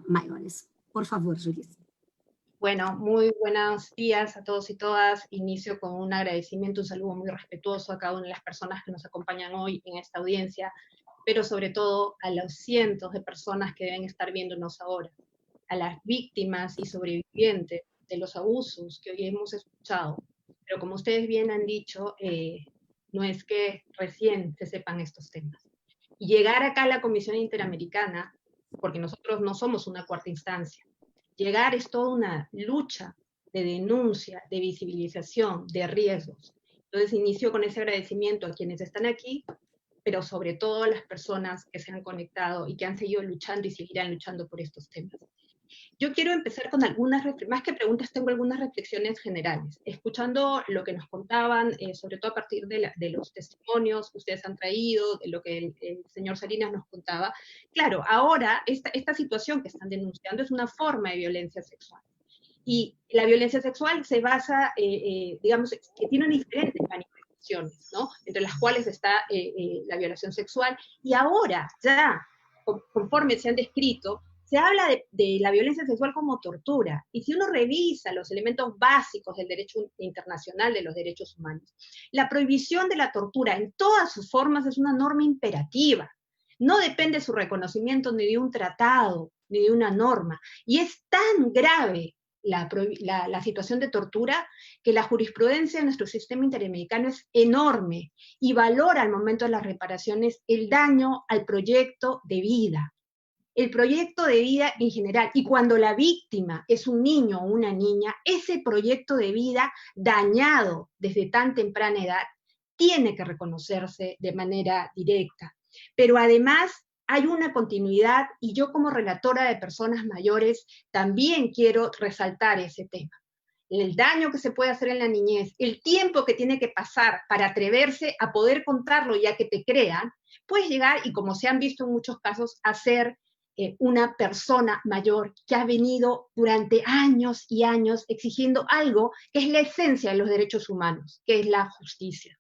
mayores. Por favor, Julissa. Bueno, muy buenos días a todos y todas. Inicio con un agradecimiento, un saludo muy respetuoso a cada una de las personas que nos acompañan hoy en esta audiencia, pero sobre todo a los cientos de personas que deben estar viéndonos ahora, a las víctimas y sobrevivientes de los abusos que hoy hemos escuchado. Pero como ustedes bien han dicho, no es que recién se sepan estos temas. Y llegar acá a la Comisión Interamericana, porque nosotros no somos una cuarta instancia, llegar es toda una lucha de denuncia, de visibilización, de riesgos. Entonces inicio con ese agradecimiento a quienes están aquí, pero sobre todo a las personas que se han conectado y que han seguido luchando y seguirán luchando por estos temas. Yo quiero empezar con algunas, más que preguntas, tengo algunas reflexiones generales. Escuchando lo que nos contaban, sobre todo a partir de los testimonios que ustedes han traído, de lo que el señor Salinas nos contaba, claro, ahora esta situación que están denunciando es una forma de violencia sexual. Y la violencia sexual se basa, digamos, que tiene diferentes manifestaciones, ¿no? Entre las cuales está la violación sexual, y ahora ya, conforme se han descrito, se habla de la violencia sexual como tortura, y si uno revisa los elementos básicos del derecho internacional de los derechos humanos, la prohibición de la tortura en todas sus formas es una norma imperativa, no depende de su reconocimiento ni de un tratado, ni de una norma, y es tan grave la situación de tortura, que la jurisprudencia de nuestro sistema interamericano es enorme y valora al momento de las reparaciones el daño al proyecto de vida. El proyecto de vida en general, y cuando la víctima es un niño o una niña, ese proyecto de vida dañado desde tan temprana edad tiene que reconocerse de manera directa. Pero además hay una continuidad, y yo como relatora de personas mayores también quiero resaltar ese tema. El daño que se puede hacer en la niñez, el tiempo que tiene que pasar para atreverse a poder contarlo y a que te crean, puedes llegar, y como se han visto en muchos casos, a ser una persona mayor que ha venido durante años y años exigiendo algo que es la esencia de los derechos humanos, que es la justicia.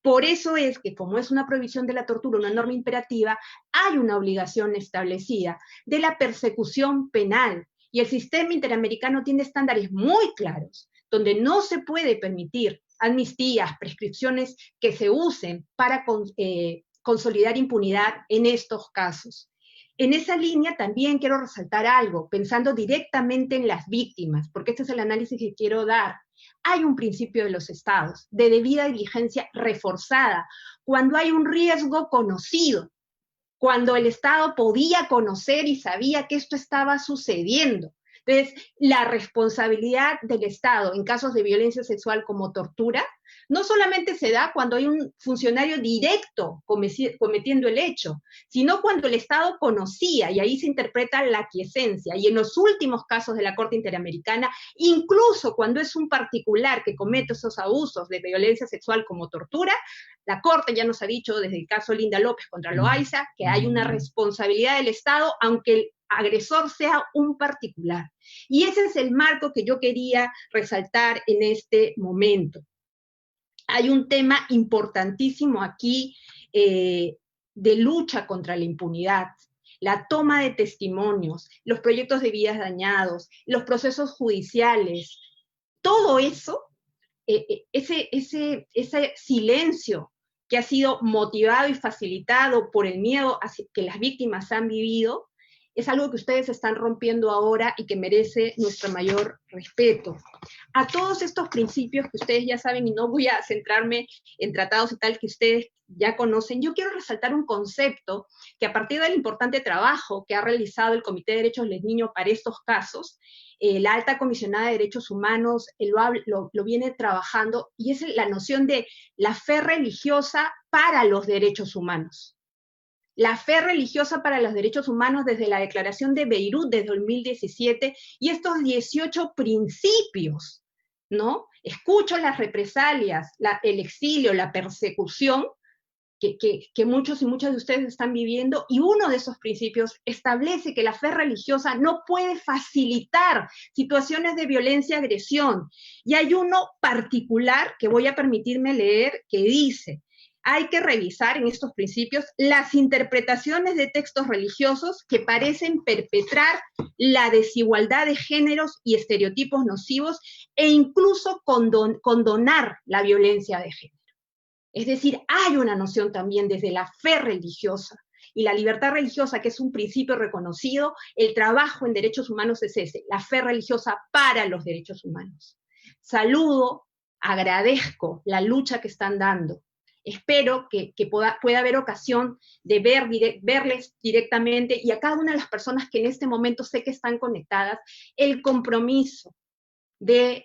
Por eso es que, como es una prohibición de la tortura, una norma imperativa, hay una obligación establecida de la persecución penal, y el sistema interamericano tiene estándares muy claros, donde no se puede permitir amnistías, prescripciones que se usen para consolidar impunidad en estos casos. En esa línea también quiero resaltar algo, pensando directamente en las víctimas, porque este es el análisis que quiero dar. Hay un principio de los estados, de debida diligencia reforzada, cuando hay un riesgo conocido, cuando el Estado podía conocer y sabía que esto estaba sucediendo. Entonces, la responsabilidad del Estado en casos de violencia sexual como tortura, no solamente se da cuando hay un funcionario directo cometiendo el hecho, sino cuando el Estado conocía, y ahí se interpreta la aquiescencia, y en los últimos casos de la Corte Interamericana, incluso cuando es un particular que comete esos abusos de violencia sexual como tortura, la Corte ya nos ha dicho desde el caso Linda López contra Loaiza que hay una responsabilidad del Estado, aunque el agresor sea un particular. Y ese es el marco que yo quería resaltar en este momento. Hay un tema importantísimo aquí de lucha contra la impunidad, la toma de testimonios, los proyectos de vidas dañados, los procesos judiciales, todo eso, ese silencio que ha sido motivado y facilitado por el miedo que las víctimas han vivido, es algo que ustedes están rompiendo ahora y que merece nuestro mayor respeto. A todos estos principios que ustedes ya saben, y no voy a centrarme en tratados y tal que ustedes ya conocen, yo quiero resaltar un concepto que a partir del importante trabajo que ha realizado el Comité de Derechos del Niño para estos casos, la Alta Comisionada de Derechos Humanos lo viene trabajando, y es la noción de la fe religiosa para los derechos humanos. La fe religiosa para los derechos humanos desde la Declaración de Beirut de 2017, y estos 18 principios, ¿no? Escucho las represalias, el exilio, la persecución que muchos y muchas de ustedes están viviendo, y uno de esos principios establece que la fe religiosa no puede facilitar situaciones de violencia, agresión. Y hay uno particular que voy a permitirme leer que dice: hay que revisar en estos principios las interpretaciones de textos religiosos que parecen perpetrar la desigualdad de géneros y estereotipos nocivos, e incluso condonar la violencia de género. Es decir, hay una noción también desde la fe religiosa y la libertad religiosa, que es un principio reconocido. El trabajo en derechos humanos es ese, la fe religiosa para los derechos humanos. Saludo, agradezco la lucha que están dando. Espero que pueda haber ocasión de verles directamente, y a cada una de las personas que en este momento sé que están conectadas, el compromiso del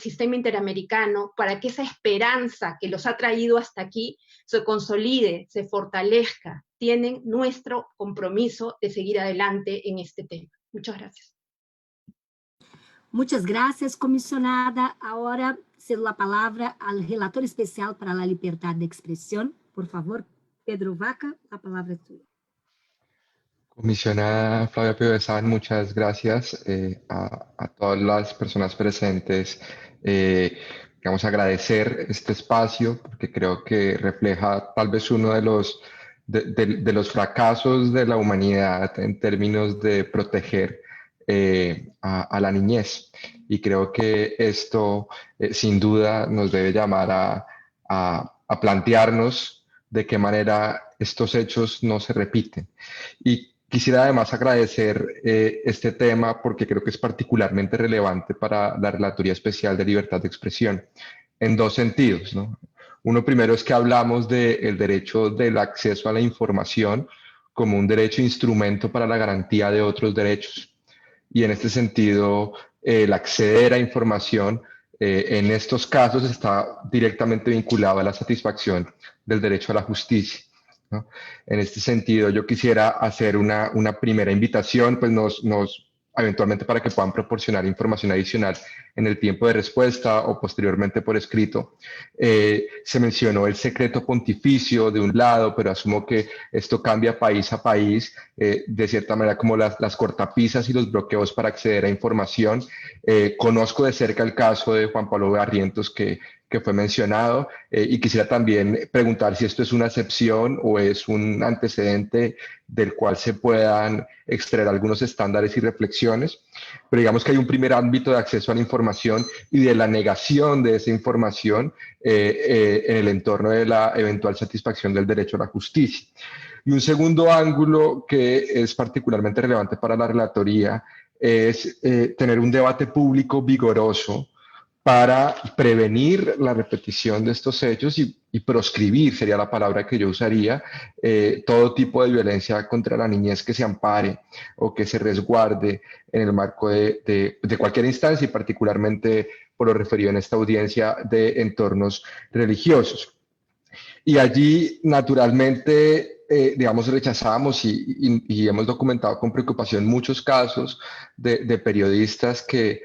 sistema interamericano para que esa esperanza que los ha traído hasta aquí se consolide, se fortalezca. Tienen nuestro compromiso de seguir adelante en este tema. Muchas gracias. Muchas gracias, comisionada. Ahora cedo la palabra al relator especial para la libertad de expresión. Por favor, Pedro Vaca, la palabra es tuya. Comisionada Flavia Piovesan, muchas gracias a todas las personas presentes. Queremos agradecer este espacio porque creo que refleja tal vez uno de los fracasos de la humanidad en términos de proteger a la niñez. Y creo que esto sin duda nos debe llamar a plantearnos de qué manera estos hechos no se repiten. Y Quisiera además agradecer este tema porque creo que es particularmente relevante para la Relatoría Especial de Libertad de Expresión en dos sentidos, ¿no? Uno primero es que hablamos del derecho del acceso a la información como un derecho instrumento para la garantía de otros derechos. Y en este sentido, el acceder a información en estos casos está directamente vinculado a la satisfacción del derecho a la justicia, ¿no? En este sentido, yo quisiera hacer una primera invitación, pues eventualmente para que puedan proporcionar información adicional en el tiempo de respuesta o posteriormente por escrito. Se mencionó el secreto pontificio de un lado, pero asumo que esto cambia país a país, de cierta manera como las cortapisas y los bloqueos para acceder a información. Conozco de cerca el caso de Juan Pablo Barrientos que fue mencionado, y quisiera también preguntar si esto es una excepción o es un antecedente del cual se puedan extraer algunos estándares y reflexiones. Pero digamos que hay un primer ámbito de acceso a la información y de la negación de esa información en el entorno de la eventual satisfacción del derecho a la justicia. Y un segundo ángulo que es particularmente relevante para la relatoría es tener un debate público vigoroso para prevenir la repetición de estos hechos y proscribir, sería la palabra que yo usaría, todo tipo de violencia contra la niñez que se ampare o que se resguarde en el marco de cualquier instancia y particularmente por lo referido en esta audiencia de entornos religiosos. Y allí, naturalmente, digamos, rechazamos y hemos documentado con preocupación muchos casos de periodistas que,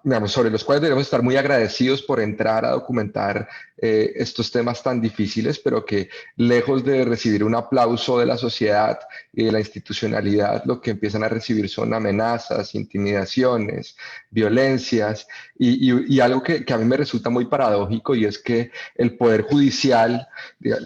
digamos, sobre los cuales debemos estar muy agradecidos por entrar a documentar estos temas tan difíciles, pero que lejos de recibir un aplauso de la sociedad y de la institucionalidad, lo que empiezan a recibir son amenazas, intimidaciones, violencias y algo que a mí me resulta muy paradójico, y es que el Poder Judicial,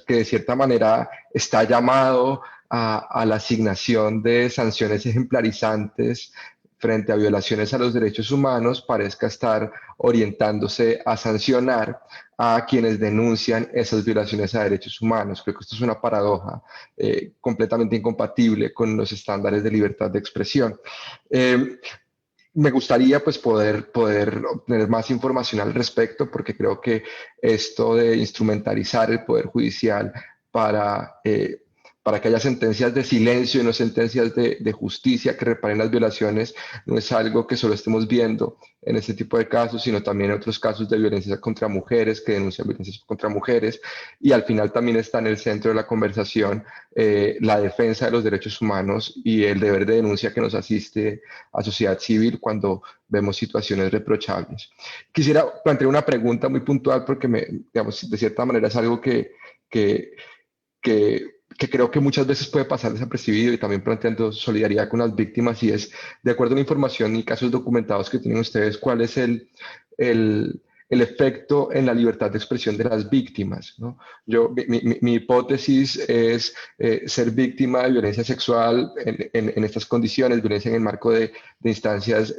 que de cierta manera está llamado a la asignación de sanciones ejemplarizantes frente a violaciones a los derechos humanos, parezca estar orientándose a sancionar a quienes denuncian esas violaciones a derechos humanos. Creo que esto es una paradoja completamente incompatible con los estándares de libertad de expresión. Me gustaría pues poder obtener más información al respecto, porque creo que esto de instrumentalizar el Poder Judicial para que haya sentencias de silencio y no sentencias de justicia que reparen las violaciones, no es algo que solo estemos viendo en este tipo de casos, sino también en otros casos de violencia contra mujeres, que denuncian violencia contra mujeres, y al final también está en el centro de la conversación la defensa de los derechos humanos y el deber de denuncia que nos asiste a sociedad civil cuando vemos situaciones reprochables. Quisiera plantear una pregunta muy puntual porque, digamos, de cierta manera es algo que creo que muchas veces puede pasar desapercibido, y también planteando solidaridad con las víctimas, y es, de acuerdo a la información y casos documentados que tienen ustedes, ¿cuál es el efecto en la libertad de expresión de las víctimas, ¿no? Mi hipótesis es ser víctima de violencia sexual en estas condiciones, violencia en el marco de instancias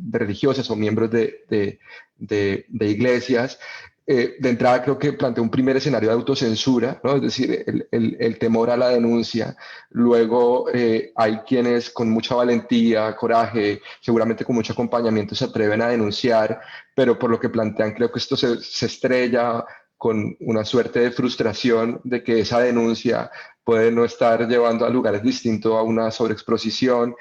religiosas o miembros de iglesias. De entrada creo que plantea un primer escenario de autocensura, ¿no? Es decir, el temor a la denuncia. Luego hay quienes con mucha valentía, coraje, seguramente con mucho acompañamiento se atreven a denunciar, pero por lo que plantean creo que esto se estrella con una suerte de frustración de que esa denuncia puede no estar llevando a lugares distintos a una sobreexposición.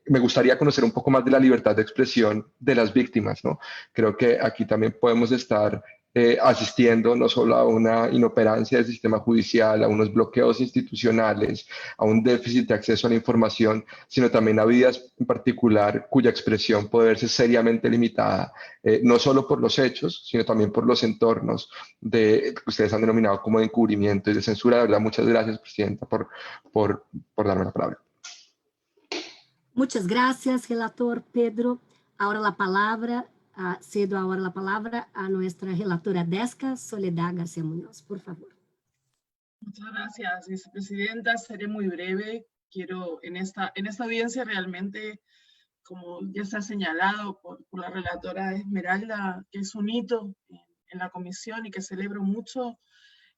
Me gustaría conocer un poco más de la libertad de expresión de las víctimas, ¿no? Creo que aquí también podemos estar asistiendo no solo a una inoperancia del sistema judicial, a unos bloqueos institucionales, a un déficit de acceso a la información, sino también a vidas en particular cuya expresión puede verse seriamente limitada, no solo por los hechos, sino también por los entornos que ustedes han denominado como de encubrimiento y de censura. De verdad, muchas gracias, Presidenta, por darme la palabra. Muchas gracias, relator Pedro. Ahora la palabra, cedo ahora la palabra a nuestra relatora DESCA, Soledad García Muñoz, por favor. Muchas gracias, vicepresidenta. Seré muy breve. Quiero, en esta audiencia realmente, como ya se ha señalado por la relatora Esmeralda, que es un hito en la comisión y que celebro mucho,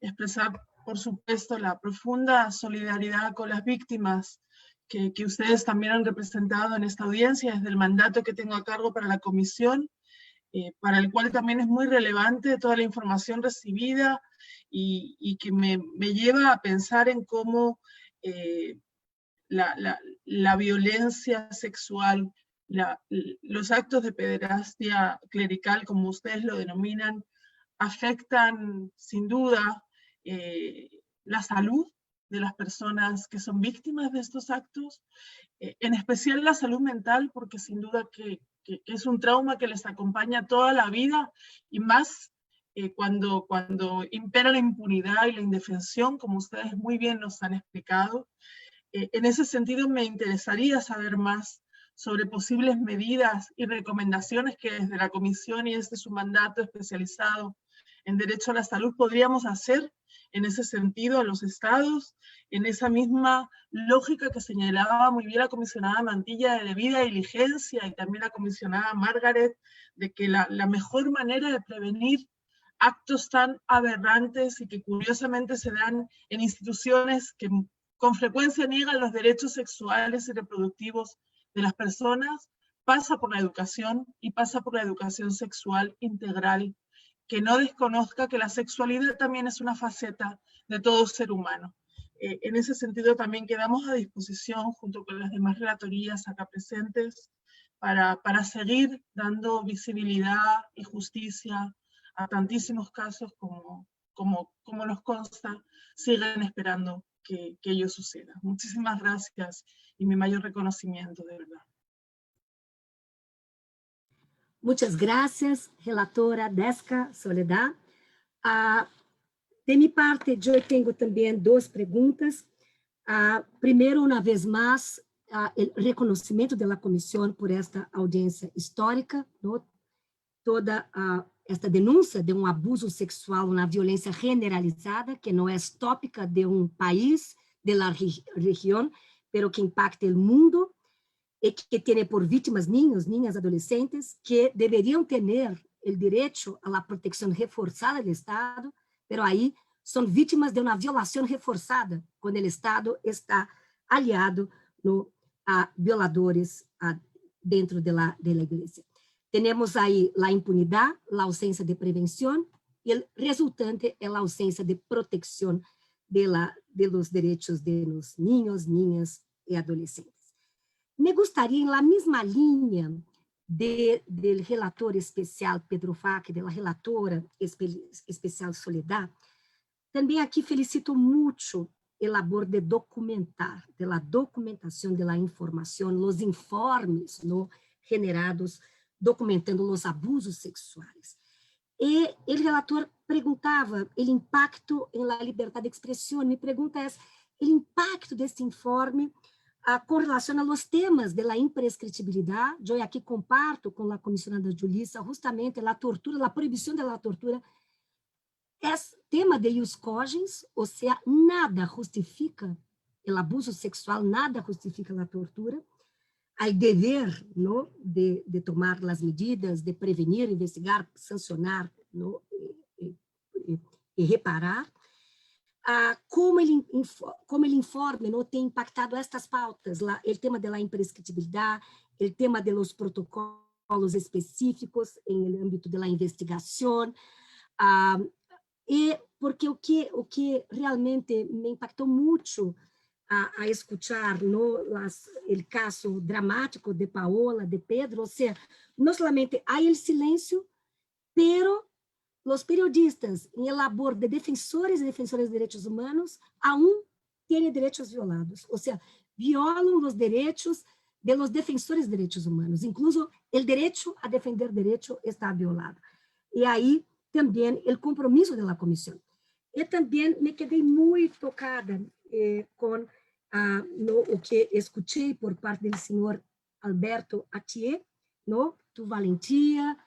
expresar, por supuesto, la profunda solidaridad con las víctimas que ustedes también han representado en esta audiencia desde el mandato que tengo a cargo para la comisión, para el cual también es muy relevante toda la información recibida y que me lleva a pensar en cómo la violencia sexual, los actos de pederastia clerical, como ustedes lo denominan, afectan sin duda la salud de las personas que son víctimas de estos actos, en especial la salud mental, porque sin duda que es un trauma que les acompaña toda la vida, y más cuando impera la impunidad y la indefensión, como ustedes muy bien nos han explicado. En ese sentido, me interesaría saber más sobre posibles medidas y recomendaciones que desde la Comisión y desde su mandato especializado en Derecho a la Salud podríamos hacer en ese sentido a los estados, en esa misma lógica que señalaba muy bien la comisionada Mantilla de debida diligencia, y también la comisionada Margaret, de que la mejor manera de prevenir actos tan aberrantes y que curiosamente se dan en instituciones que con frecuencia niegan los derechos sexuales y reproductivos de las personas, pasa por la educación, y pasa por la educación sexual integral, que no desconozca que la sexualidad también es una faceta de todo ser humano. En ese sentido también quedamos a disposición, junto con las demás relatorías acá presentes, para seguir dando visibilidad y justicia a tantísimos casos como nos consta, siguen esperando que ello suceda. Muchísimas gracias y mi mayor reconocimiento, de verdad. Muchas gracias, relatora Desca Soledad. De mi parte, yo tengo también dos preguntas. Primero, una vez más, el reconocimiento de la comisión por esta audiencia histórica, ¿no? Toda esta denuncia de un abuso sexual, una violencia generalizada, que no es tópica de un país, de la región, pero que impacta el mundo, y que tiene por víctimas niños, niñas, adolescentes, que deberían tener el derecho a la protección reforzada del Estado, pero ahí son víctimas de una violación reforzada, cuando el Estado está aliado, ¿no?, a violadores dentro de la iglesia. Tenemos ahí la impunidad, la ausencia de prevención, y el resultante es la ausencia de protección de los derechos de los niños, niñas y adolescentes. Me gustaría, en la misma línea del relator especial Pedro Facchi, de la relatora especial Soledad, también aquí felicito mucho el labor de documentar, de la documentación de la información, los informes, ¿no?, generados documentando los abusos sexuales. Y el relator preguntaba el impacto en la libertad de expresión. Mi pregunta es, el impacto de este informe com relação aos temas da imprescritibilidade. Eu aqui comparto com a comissionada Julissa justamente a tortura, a proibição da tortura. É tema de ius cogens, ou seja, nada justifica o abuso sexual, nada justifica a tortura. Há dever, ¿no?, de tomar as medidas, de prevenir, investigar, sancionar, ¿no?, e reparar. Como ele informe, não tem impactado estas pautas, o tema da imprescritibilidade, o tema dos protocolos específicos no âmbito da investigação, e porque o que realmente me impactou muito a escuchar, ¿no?, o caso dramático de Paola, de Pedro, ou seja, não somente há o silêncio, pero los periodistas en el labor de defensores y defensoras de derechos humanos aún tienen derechos violados, o sea, violan los derechos de los defensores de derechos humanos, incluso el derecho a defender derecho está violado. Y ahí también el compromiso de la comisión. Y también me quedé muy tocada con lo que escuché por parte del señor Alberto Atié, ¿no?, tu valentía,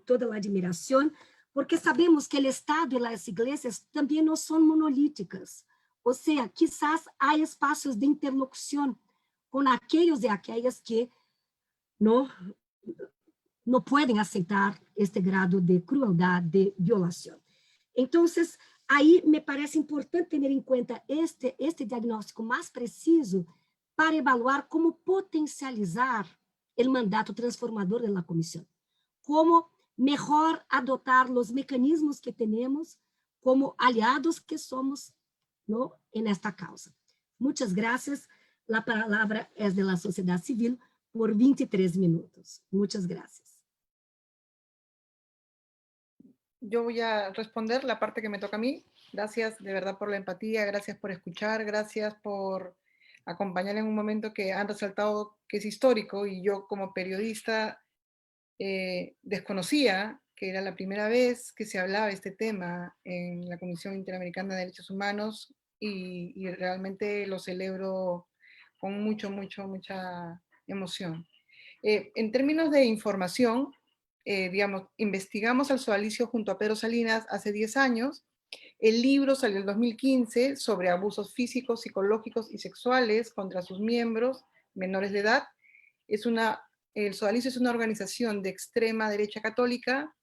toda la admiración, porque sabemos que o Estado e as igrejas também não são monolíticas, ou seja, quizás há espaços de interlocução com aqueles e aquelas que não podem aceitar este grado de crueldade, de violação. Então, aí me parece importante ter em conta este diagnóstico mais preciso para evaluar como potencializar o mandato transformador da comissão, como melhor adotar os mecanismos que temos como aliados que somos, ¿no?, en esta causa. Muchas gracias. La palabra es de la sociedad civil por 23 minutos. Muchas gracias. Yo voy a responder la parte que me toca a mí. Gracias de verdad por la empatía, gracias por escuchar, gracias por acompañar en un momento que han resaltado que es histórico, y yo como periodista desconocía que era la primera vez que se hablaba de este tema en la Comisión Interamericana de Derechos Humanos, y realmente lo celebro con mucha emoción. En términos de información, digamos, investigamos al sodalicio junto a Pedro Salinas hace 10 años. El libro salió en 2015 sobre abusos físicos, psicológicos y sexuales contra sus miembros menores de edad. El sodalicio es una organización de extrema derecha católica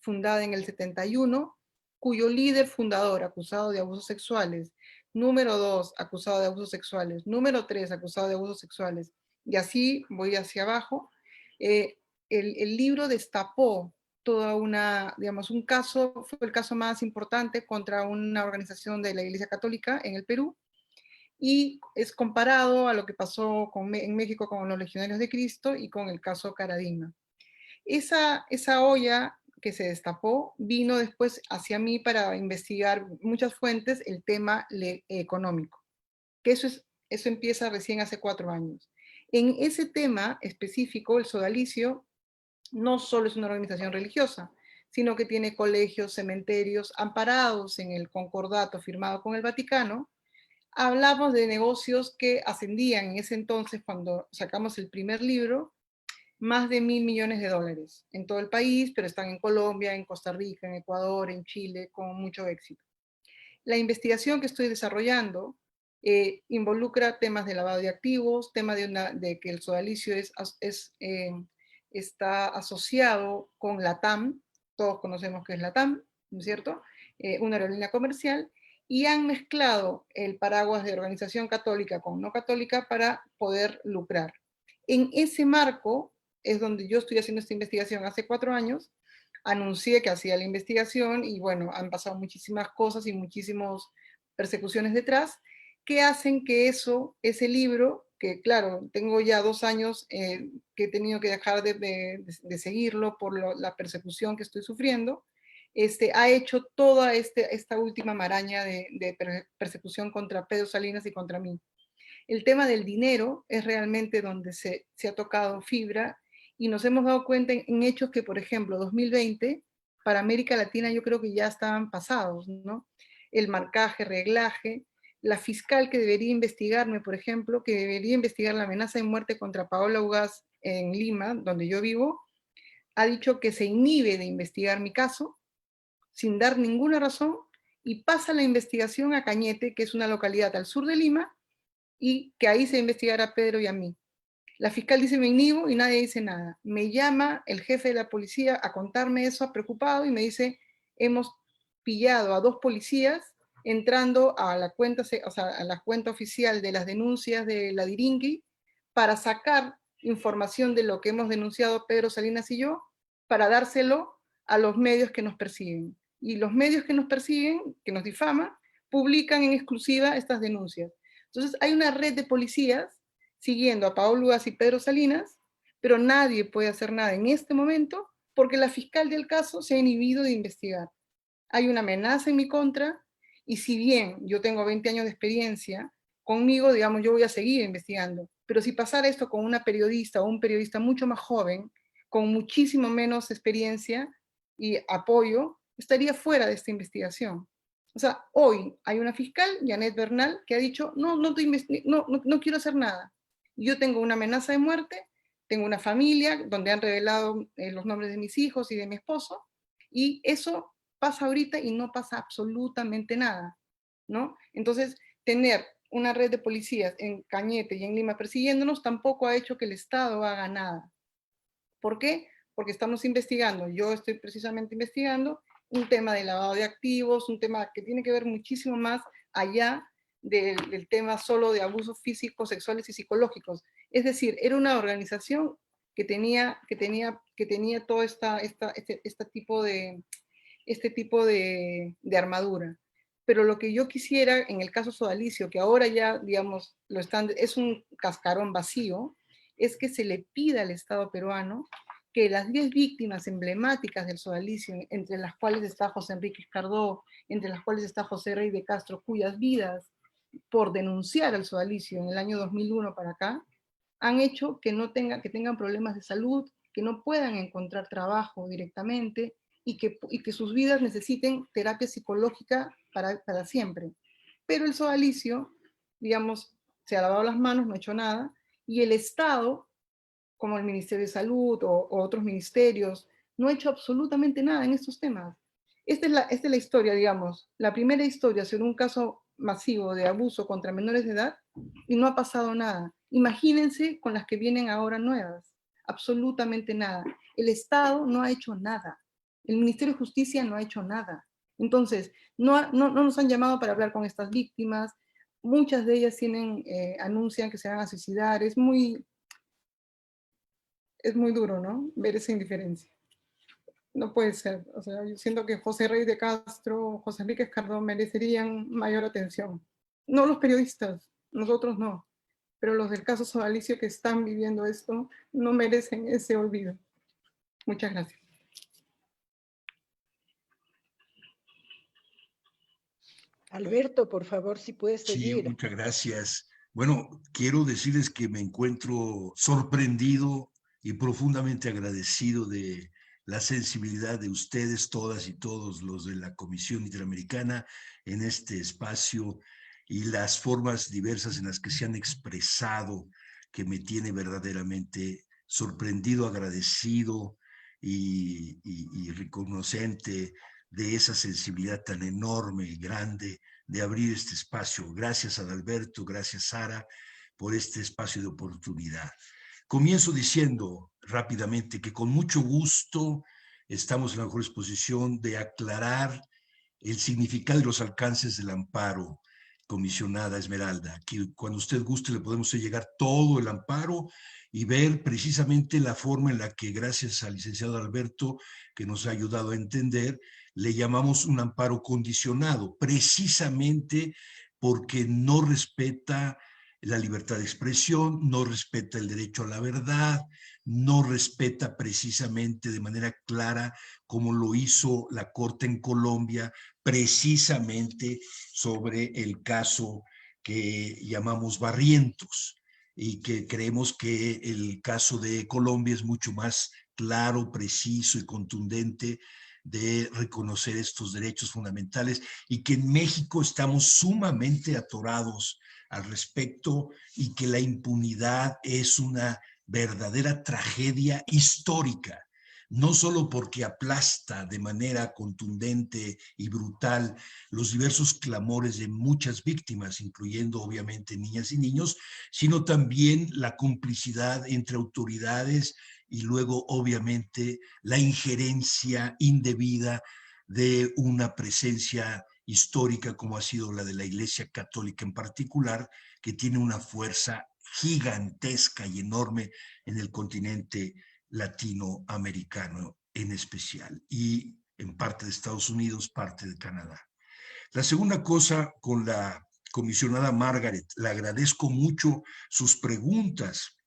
fundada en el 71, cuyo líder fundador, acusado de abusos sexuales, número 2, acusado de abusos sexuales, número 3, acusado de abusos sexuales, y así voy hacia abajo. El libro destapó toda un caso, fue el caso más importante contra una organización de la Iglesia Católica en el Perú, y es comparado a lo que pasó en México con los Legionarios de Cristo y con el caso Caradima. Esa olla que se destapó vino después hacia mí para investigar muchas fuentes el tema económico, que eso empieza recién hace 4 años. En ese tema específico, el sodalicio no solo es una organización religiosa, sino que tiene colegios, cementerios amparados en el concordato firmado con el Vaticano. Hablamos de negocios que ascendían en ese entonces, cuando sacamos el primer libro, más de $1.000 millones en todo el país, pero están en Colombia, en Costa Rica, en Ecuador, en Chile, con mucho éxito. La investigación que estoy desarrollando involucra temas de lavado de activos, tema de que el sodalicio está asociado con la TAM, todos conocemos que es la TAM, ¿no es cierto? Una aerolínea comercial, y han mezclado el paraguas de organización católica con no católica para poder lucrar. En ese marco es donde yo estoy haciendo esta investigación hace 4 años, anuncié que hacía la investigación, y bueno, han pasado muchísimas cosas y muchísimas persecuciones detrás, que hacen que ese libro, que claro, tengo ya 2 años que he tenido que dejar de seguirlo por la persecución que estoy sufriendo, ha hecho toda esta última maraña de persecución contra Pedro Salinas y contra mí. El tema del dinero es realmente donde se ha tocado fibra, y nos hemos dado cuenta en hechos que, por ejemplo, 2020, para América Latina yo creo que ya estaban pasados, ¿no? El marcaje, reglaje, la fiscal que debería investigarme, por ejemplo, que debería investigar la amenaza de muerte contra Paola Ugaz en Lima, donde yo vivo, ha dicho que se inhibe de investigar mi caso, sin dar ninguna razón, y pasa la investigación a Cañete, que es una localidad al sur de Lima, y que ahí se investigará a Pedro y a mí. La fiscal dice me inhibo y nadie dice nada. Me llama el jefe de la policía a contarme eso, preocupado, y me dice, hemos pillado a 2 policías entrando a la cuenta, a la cuenta oficial de las denuncias de la Diringui, para sacar información de lo que hemos denunciado Pedro Salinas y yo, para dárselo a los medios que nos persiguen. Y los medios que nos persiguen, que nos difaman, publican en exclusiva estas denuncias. Entonces hay una red de policías siguiendo a Paola Ugaz y Pedro Salinas, pero nadie puede hacer nada en este momento porque la fiscal del caso se ha inhibido de investigar. Hay una amenaza en mi contra, y si bien yo tengo 20 años de experiencia, conmigo, digamos, yo voy a seguir investigando. Pero si pasara esto con una periodista o un periodista mucho más joven, con muchísimo menos experiencia y apoyo, estaría fuera de esta investigación. O sea, hoy hay una fiscal, Janet Bernal, que ha dicho, no quiero hacer nada. Yo tengo una amenaza de muerte, tengo una familia donde han revelado los nombres de mis hijos y de mi esposo, y eso pasa ahorita y no pasa absolutamente nada, ¿no? Entonces, tener una red de policías en Cañete y en Lima persiguiéndonos tampoco ha hecho que el Estado haga nada. ¿Por qué? Porque estamos investigando, yo estoy precisamente investigando un tema de lavado de activos, un tema que tiene que ver muchísimo más allá del tema solo de abusos físicos, sexuales y psicológicos. Es decir, era una organización que tenía todo este tipo de armadura. Pero lo que yo quisiera, en el caso sodalicio, que ahora ya, digamos, es un cascarón vacío, es que se le pida al Estado peruano que las 10 víctimas emblemáticas del sodalicio, entre las cuales está José Enrique Cardó, entre las cuales está José Rey de Castro, cuyas vidas, por denunciar al sodalicio en el año 2001 para acá, han hecho que tengan problemas de salud, que no puedan encontrar trabajo directamente y que sus vidas necesiten terapia psicológica para siempre. Pero el sodalicio, digamos, se ha lavado las manos, no ha hecho nada, y el Estado, como el Ministerio de Salud o otros ministerios, no ha hecho absolutamente nada en estos temas. Esta es la historia, digamos, la primera historia sobre un caso masivo de abuso contra menores de edad y no ha pasado nada. Imagínense con las que vienen ahora nuevas, absolutamente nada. El Estado no ha hecho nada, el Ministerio de Justicia no ha hecho nada. Entonces, no nos han llamado para hablar con estas víctimas, muchas de ellas anuncian que se van a suicidar, es muy duro, ¿no? Ver esa indiferencia. No puede ser. O sea, yo siento que José Rey de Castro, José Enrique Cardó merecerían mayor atención. No los periodistas, nosotros no, pero los del caso sodalicio que están viviendo esto no merecen ese olvido. Muchas gracias. Alberto, por favor, si puedes seguir. Sí, muchas gracias. Bueno, quiero decirles que me encuentro sorprendido y profundamente agradecido de la sensibilidad de ustedes, todas y todos los de la Comisión Interamericana en este espacio y las formas diversas en las que se han expresado, que me tiene verdaderamente sorprendido, agradecido y reconocente de esa sensibilidad tan enorme y grande de abrir este espacio. Gracias a Adalberto, gracias Sara, por este espacio de oportunidad. Comienzo diciendo rápidamente que con mucho gusto estamos en la mejor disposición de aclarar el significado y los alcances del amparo, comisionada Esmeralda, que cuando usted guste le podemos hacer llegar todo el amparo y ver precisamente la forma en la que, gracias al licenciado Alberto, que nos ha ayudado a entender, le llamamos un amparo condicionado, precisamente porque no respeta la libertad de expresión, no respeta el derecho a la verdad, no respeta precisamente de manera clara como lo hizo la Corte en Colombia, precisamente sobre el caso que llamamos Barrientos y que creemos que el caso de Colombia es mucho más claro, preciso y contundente de reconocer estos derechos fundamentales y que en México estamos sumamente atorados al respecto y que la impunidad es una verdadera tragedia histórica, no solo porque aplasta de manera contundente y brutal los diversos clamores de muchas víctimas, incluyendo obviamente niñas y niños, sino también la complicidad entre autoridades y luego obviamente la injerencia indebida de una presencia histórica como ha sido la de la Iglesia Católica en particular, que tiene una fuerza gigantesca y enorme en el continente latinoamericano en especial, y en parte de Estados Unidos, parte de Canadá. La segunda cosa, con la comisionada Margaret, le agradezco mucho sus preguntas.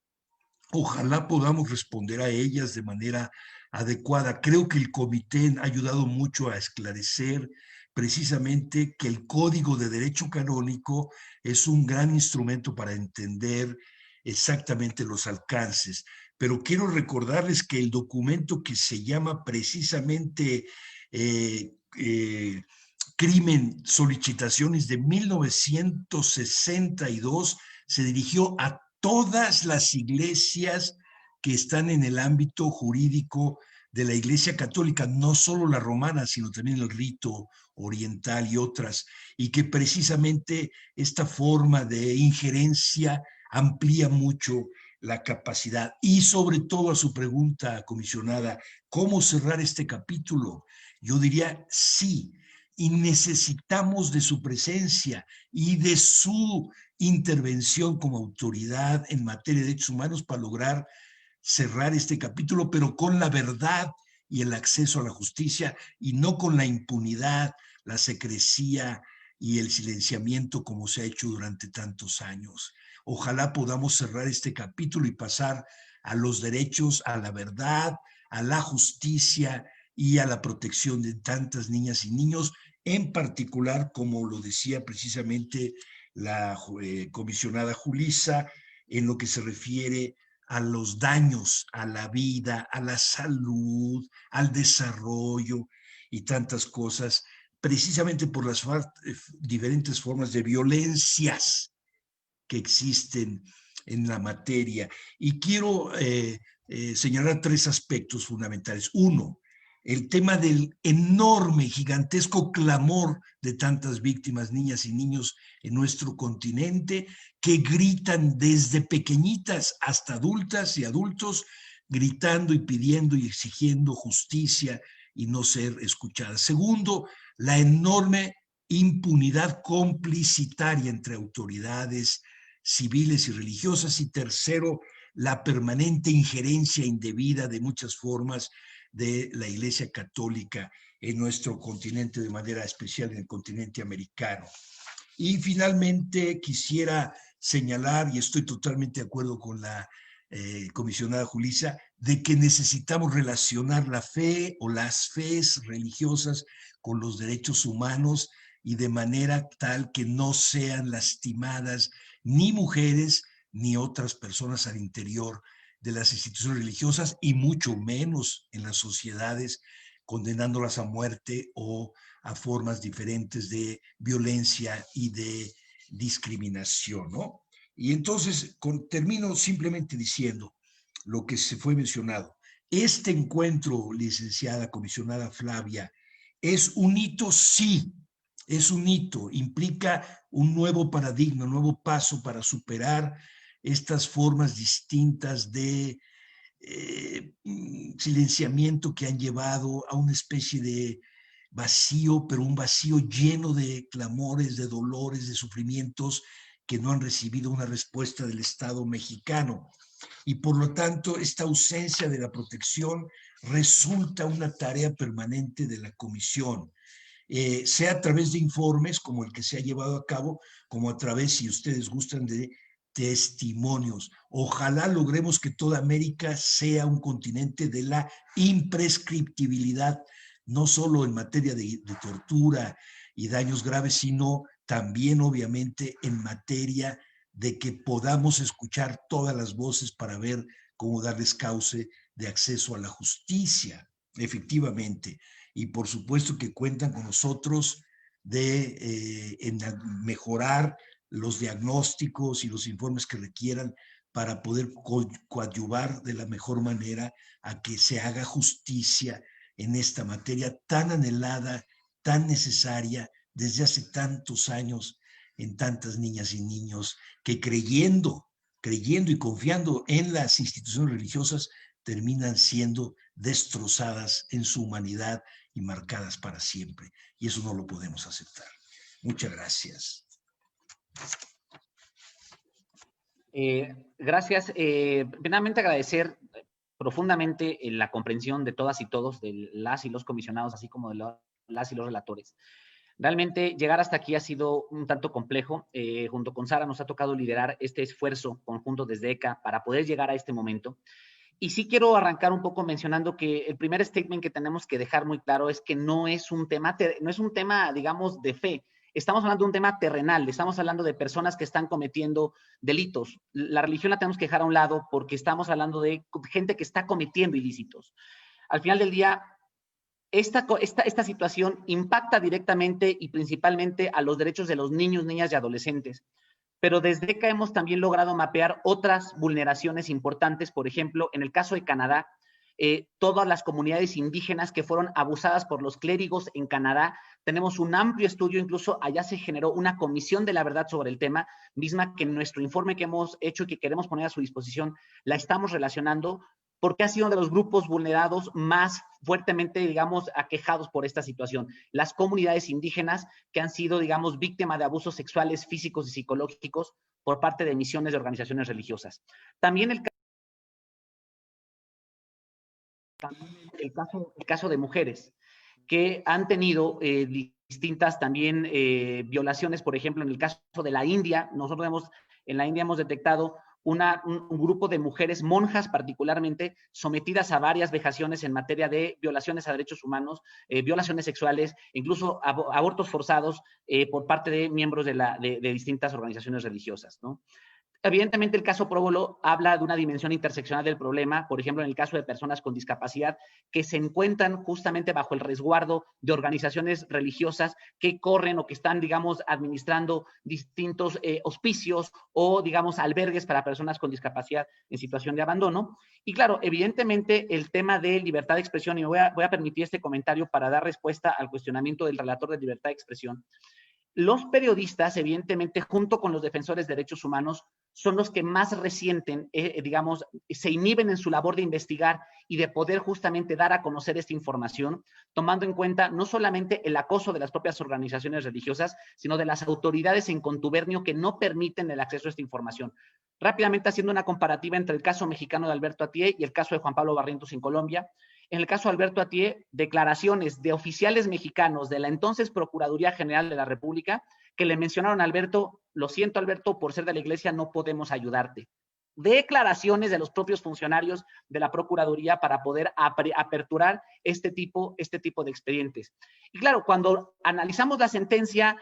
Ojalá podamos responder a ellas de manera adecuada. Creo que el comité ha ayudado mucho a esclarecer precisamente que el Código de Derecho Canónico es un gran instrumento para entender exactamente los alcances. Pero quiero recordarles que el documento que se llama precisamente Crimen Solicitaciones de 1962 se dirigió a todas las iglesias que están en el ámbito jurídico de la Iglesia Católica, no solo la romana, sino también el rito oriental y otras, y que precisamente esta forma de injerencia amplía mucho la capacidad. Y sobre todo a su pregunta, comisionada, ¿cómo cerrar este capítulo? Yo diría sí, y necesitamos de su presencia y de su intervención como autoridad en materia de derechos humanos para lograr cerrar este capítulo, pero con la verdad y el acceso a la justicia y no con la impunidad, la secrecía y el silenciamiento como se ha hecho durante tantos años. Ojalá podamos cerrar este capítulo y pasar a los derechos, a la verdad, a la justicia y a la protección de tantas niñas y niños, en particular, como lo decía precisamente la comisionada Julissa, en lo que se refiere a los daños a la vida, a la salud, al desarrollo y tantas cosas, precisamente por las diferentes formas de violencias que existen en la materia. Y quiero señalar 3 aspectos fundamentales. Uno, el tema del enorme, gigantesco clamor de tantas víctimas, niñas y niños en nuestro continente, que gritan desde pequeñitas hasta adultas y adultos, gritando y pidiendo y exigiendo justicia y no ser escuchadas. Segundo, la enorme impunidad complicitaria entre autoridades civiles y religiosas. Y tercero, la permanente injerencia indebida de muchas formas de la Iglesia Católica en nuestro continente, de manera especial en el continente americano. Y finalmente quisiera señalar, y estoy totalmente de acuerdo con la comisionada Julissa, de que necesitamos relacionar la fe o las fees religiosas con los derechos humanos y de manera tal que no sean lastimadas ni mujeres ni otras personas al interior de las instituciones religiosas y mucho menos en las sociedades, condenándolas a muerte o a formas diferentes de violencia y de discriminación, ¿no? Y entonces termino simplemente diciendo lo que se fue mencionado. Este encuentro, licenciada comisionada Flavia, es un hito, sí, es un hito, implica un nuevo paradigma, un nuevo paso para superar estas formas distintas de silenciamiento que han llevado a una especie de vacío, pero un vacío lleno de clamores, de dolores, de sufrimientos que no han recibido una respuesta del Estado mexicano. Y por lo tanto, esta ausencia de la protección resulta una tarea permanente de la Comisión, sea a través de informes como el que se ha llevado a cabo, como a través, si ustedes gustan, de testimonios. Ojalá logremos que toda América sea un continente de la imprescriptibilidad, no solo en materia de tortura y daños graves, sino también obviamente en materia de que podamos escuchar todas las voces para ver cómo darles cauce de acceso a la justicia, efectivamente. Y por supuesto que cuentan con nosotros en mejorar los diagnósticos y los informes que requieran para poder coadyuvar de la mejor manera a que se haga justicia en esta materia tan anhelada, tan necesaria desde hace tantos años en tantas niñas y niños que creyendo y confiando en las instituciones religiosas terminan siendo destrozadas en su humanidad y marcadas para siempre. Y eso no lo podemos aceptar. Muchas gracias. Gracias. Primeramente agradecer profundamente la comprensión de todas y todos, de las y los comisionados, así como de las y los relatores. Realmente llegar hasta aquí ha sido un tanto complejo. Junto con Sara nos ha tocado liderar este esfuerzo conjunto desde ECA para poder llegar a este momento. Y sí quiero arrancar un poco mencionando que el primer statement que tenemos que dejar muy claro es que no es un tema, digamos, de fe. Estamos hablando de un tema terrenal, estamos hablando de personas que están cometiendo delitos. La religión la tenemos que dejar a un lado porque estamos hablando de gente que está cometiendo ilícitos. Al final del día, esta situación impacta directamente y principalmente a los derechos de los niños, niñas y adolescentes. Pero desde ECA hemos también logrado mapear otras vulneraciones importantes. Por ejemplo, en el caso de Canadá, todas las comunidades indígenas que fueron abusadas por los clérigos en Canadá. Tenemos un amplio estudio, incluso allá se generó una comisión de la verdad sobre el tema, misma que en nuestro informe que hemos hecho y que queremos poner a su disposición, la estamos relacionando porque ha sido uno de los grupos vulnerados más fuertemente, digamos, aquejados por esta situación. Las comunidades indígenas que han sido, digamos, víctimas de abusos sexuales, físicos y psicológicos por parte de misiones de organizaciones religiosas. También el caso de mujeres que han tenido distintas también violaciones, por ejemplo, en el caso de la India, en la India hemos detectado un grupo de mujeres monjas particularmente sometidas a varias vejaciones en materia de violaciones a derechos humanos, violaciones sexuales, incluso abortos forzados por parte de miembros de distintas organizaciones religiosas, ¿no? Evidentemente, el caso Próbolo habla de una dimensión interseccional del problema, por ejemplo, en el caso de personas con discapacidad que se encuentran justamente bajo el resguardo de organizaciones religiosas que corren o que están, digamos, administrando distintos hospicios o, digamos, albergues para personas con discapacidad en situación de abandono. Y claro, evidentemente, el tema de libertad de expresión, y voy a permitir este comentario para dar respuesta al cuestionamiento del relator de libertad de expresión. Los periodistas, evidentemente, junto con los defensores de derechos humanos, son los que más resienten, digamos, se inhiben en su labor de investigar y de poder justamente dar a conocer esta información, tomando en cuenta no solamente el acoso de las propias organizaciones religiosas, sino de las autoridades en contubernio que no permiten el acceso a esta información. Rápidamente haciendo una comparativa entre el caso mexicano de Alberto Atié y el caso de Juan Pablo Barrientos en Colombia. En el caso de Alberto Atié, declaraciones de oficiales mexicanos de la entonces Procuraduría General de la República que le mencionaron a Alberto: lo siento, Alberto, por ser de la iglesia no podemos ayudarte. Declaraciones de los propios funcionarios de la Procuraduría para poder aperturar este tipo de expedientes. Y claro, cuando analizamos la sentencia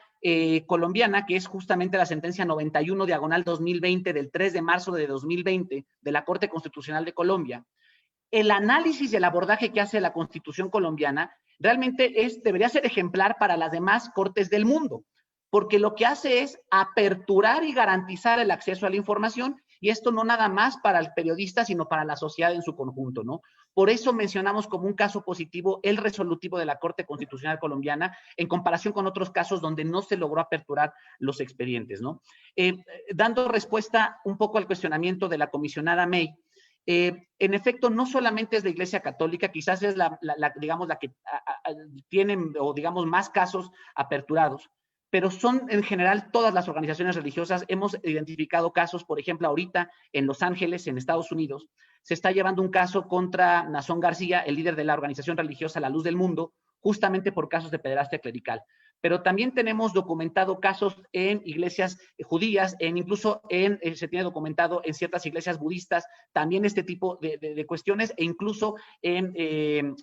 colombiana, que es justamente la sentencia 91/2020 del 3 de marzo de 2020 de la Corte Constitucional de Colombia, el análisis y el abordaje que hace la Constitución colombiana realmente debería ser ejemplar para las demás cortes del mundo, porque lo que hace es aperturar y garantizar el acceso a la información, y esto no nada más para el periodista, sino para la sociedad en su conjunto, ¿no? Por eso mencionamos como un caso positivo el resolutivo de la Corte Constitucional colombiana en comparación con otros casos donde no se logró aperturar los expedientes, ¿no? Dando respuesta un poco al cuestionamiento de la comisionada May, en efecto, no solamente es la Iglesia Católica, quizás es digamos, la que tiene, o digamos, más casos aperturados, pero son en general todas las organizaciones religiosas. Hemos identificado casos, por ejemplo, ahorita en Los Ángeles, en Estados Unidos, se está llevando un caso contra Nazón García, el líder de la organización religiosa La Luz del Mundo, justamente por casos de pederastia clerical. Pero también tenemos documentado casos en iglesias judías, incluso se tiene documentado en ciertas iglesias budistas, también este tipo de cuestiones, e incluso en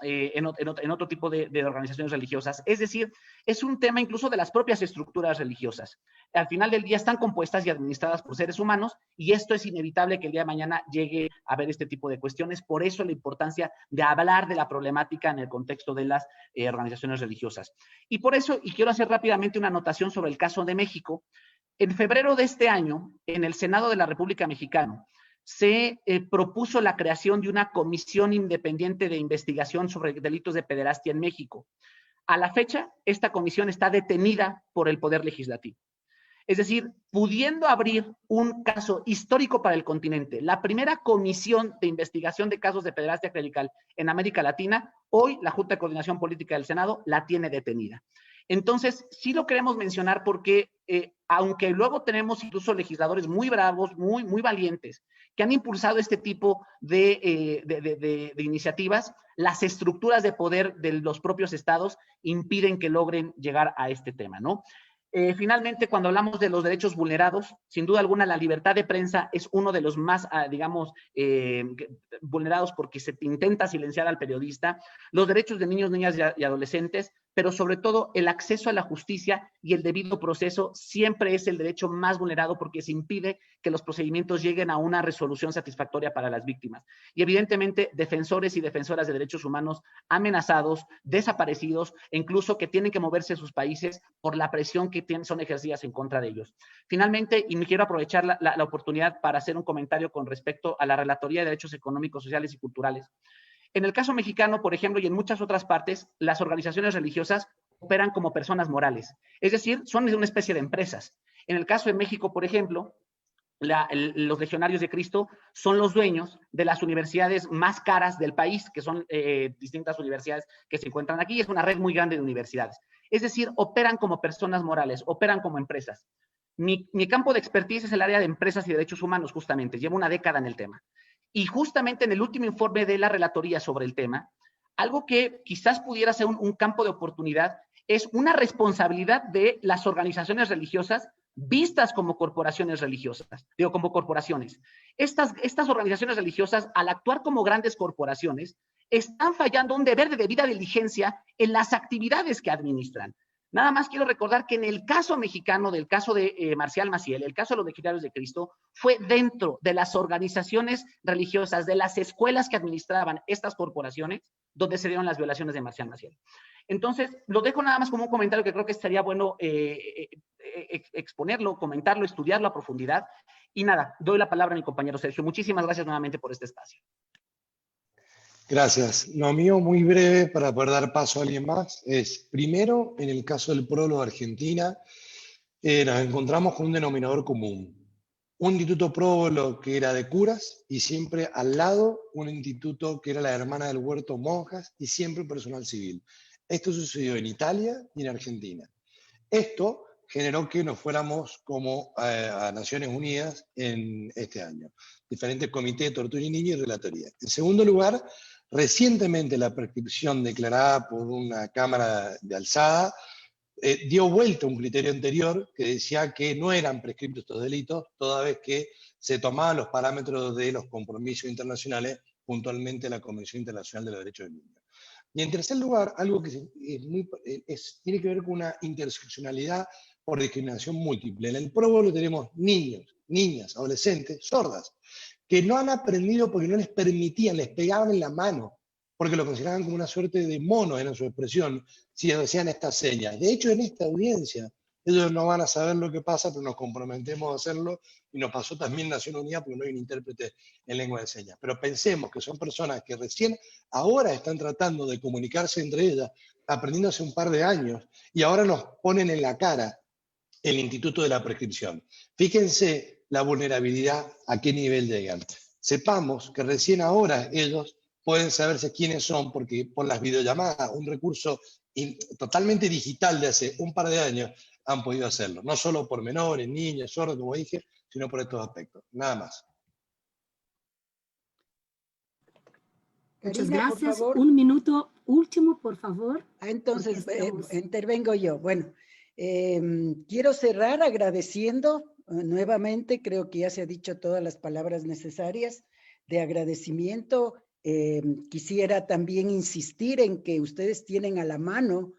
otro tipo de organizaciones religiosas. Es decir, es un tema incluso de las propias estructuras religiosas. Al final del día están compuestas y administradas por seres humanos, y esto es inevitable que el día de mañana llegue a haber este tipo de cuestiones. Por eso la importancia de hablar de la problemática en el contexto de las organizaciones religiosas. Y por eso, y quiero hacer rápidamente una anotación sobre el caso de México. En febrero de este año, en el Senado de la República Mexicana, se propuso la creación de una comisión independiente de investigación sobre delitos de pederastia en México. A la fecha, esta comisión está detenida por el Poder Legislativo. Es decir, pudiendo abrir un caso histórico para el continente, la primera comisión de investigación de casos de pederastia clerical en América Latina, hoy la Junta de Coordinación Política del Senado la tiene detenida. Entonces, sí lo queremos mencionar porque, aunque luego tenemos incluso legisladores muy bravos, muy valientes, que han impulsado este tipo de iniciativas, las estructuras de poder de los propios estados impiden que logren llegar a este tema, ¿no? Finalmente, cuando hablamos de los derechos vulnerados, sin duda alguna la libertad de prensa es uno de los más, digamos, vulnerados porque se intenta silenciar al periodista, los derechos de niños, niñas y adolescentes, pero sobre todo el acceso a la justicia y el debido proceso siempre es el derecho más vulnerado porque se impide que los procedimientos lleguen a una resolución satisfactoria para las víctimas. Y evidentemente defensores y defensoras de derechos humanos amenazados, desaparecidos, e incluso que tienen que moverse a sus países por la presión que son ejercidas en contra de ellos. Finalmente, y me quiero aprovechar la oportunidad para hacer un comentario con respecto a la Relatoría de Derechos Económicos, Sociales y Culturales. En el caso mexicano, por ejemplo, y en muchas otras partes, las organizaciones religiosas operan como personas morales. Es decir, son una especie de empresas. En el caso de México, por ejemplo, los legionarios de Cristo son los dueños de las universidades más caras del país, que son distintas universidades que se encuentran aquí. Es una red muy grande de universidades. Es decir, operan como personas morales, operan como empresas. Mi campo de expertise es el área de empresas y derechos humanos, justamente. Llevo una década en el tema. Y justamente en el último informe de la relatoría sobre el tema, algo que quizás pudiera ser un campo de oportunidad es una responsabilidad de las organizaciones religiosas vistas como corporaciones religiosas, digo, como corporaciones. Estas organizaciones religiosas, al actuar como grandes corporaciones, están fallando un deber de debida diligencia en las actividades que administran. Nada más quiero recordar que en el caso mexicano, del caso de Marcial Maciel, el caso de los legionarios de Cristo, fue dentro de las organizaciones religiosas, de las escuelas que administraban estas corporaciones, donde se dieron las violaciones de Marcial Maciel. Entonces, lo dejo nada más como un comentario que creo que estaría bueno exponerlo, comentarlo, estudiarlo a profundidad. Y nada, doy la palabra a mi compañero Sergio. Muchísimas gracias nuevamente por este espacio. Gracias. Lo mío, muy breve, para poder dar paso a alguien más, es, primero, en el caso del Prolo de Argentina, nos encontramos con un denominador común. Un instituto Prolo que era de curas y siempre al lado un instituto que era la hermana del huerto monjas y siempre personal civil. Esto sucedió en Italia y en Argentina. Esto generó que nos fuéramos como a Naciones Unidas en este año. Diferentes comités de tortura y niños y relatoría. En segundo lugar, recientemente la prescripción declarada por una cámara de alzada dio vuelta a un criterio anterior que decía que no eran prescriptos estos delitos, toda vez que se tomaban los parámetros de los compromisos internacionales, puntualmente la Convención Internacional de los Derechos del Niño. Y en tercer lugar, algo que tiene que ver con una interseccionalidad por discriminación múltiple. En el Prolo tenemos niños, niñas, adolescentes, sordas, que no han aprendido porque no les permitían, les pegaban en la mano, porque lo consideraban como una suerte de mono en su expresión, si decían estas señas. De hecho, en esta audiencia, ellos no van a saber lo que pasa, pero nos comprometemos a hacerlo, y nos pasó también en Naciones Unidas porque no hay un intérprete en lengua de señas. Pero pensemos que son personas que recién ahora están tratando de comunicarse entre ellas, aprendiendo hace un par de años, y ahora nos ponen en la cara el Instituto de la Prescripción. Fíjense la vulnerabilidad, a qué nivel llegan. Sepamos que recién ahora ellos pueden saberse quiénes son, porque por las videollamadas, un recurso totalmente digital de hace un par de años, han podido hacerlo. No solo por menores, niños, sordos, como dije, sino por estos aspectos. Nada más. Muchas Karina, gracias. por favor. Un minuto último, por favor. Entonces, intervengo yo. Bueno, quiero cerrar agradeciendo nuevamente, creo que ya se ha dicho todas las palabras necesarias de agradecimiento. Quisiera también insistir en que ustedes tienen a la mano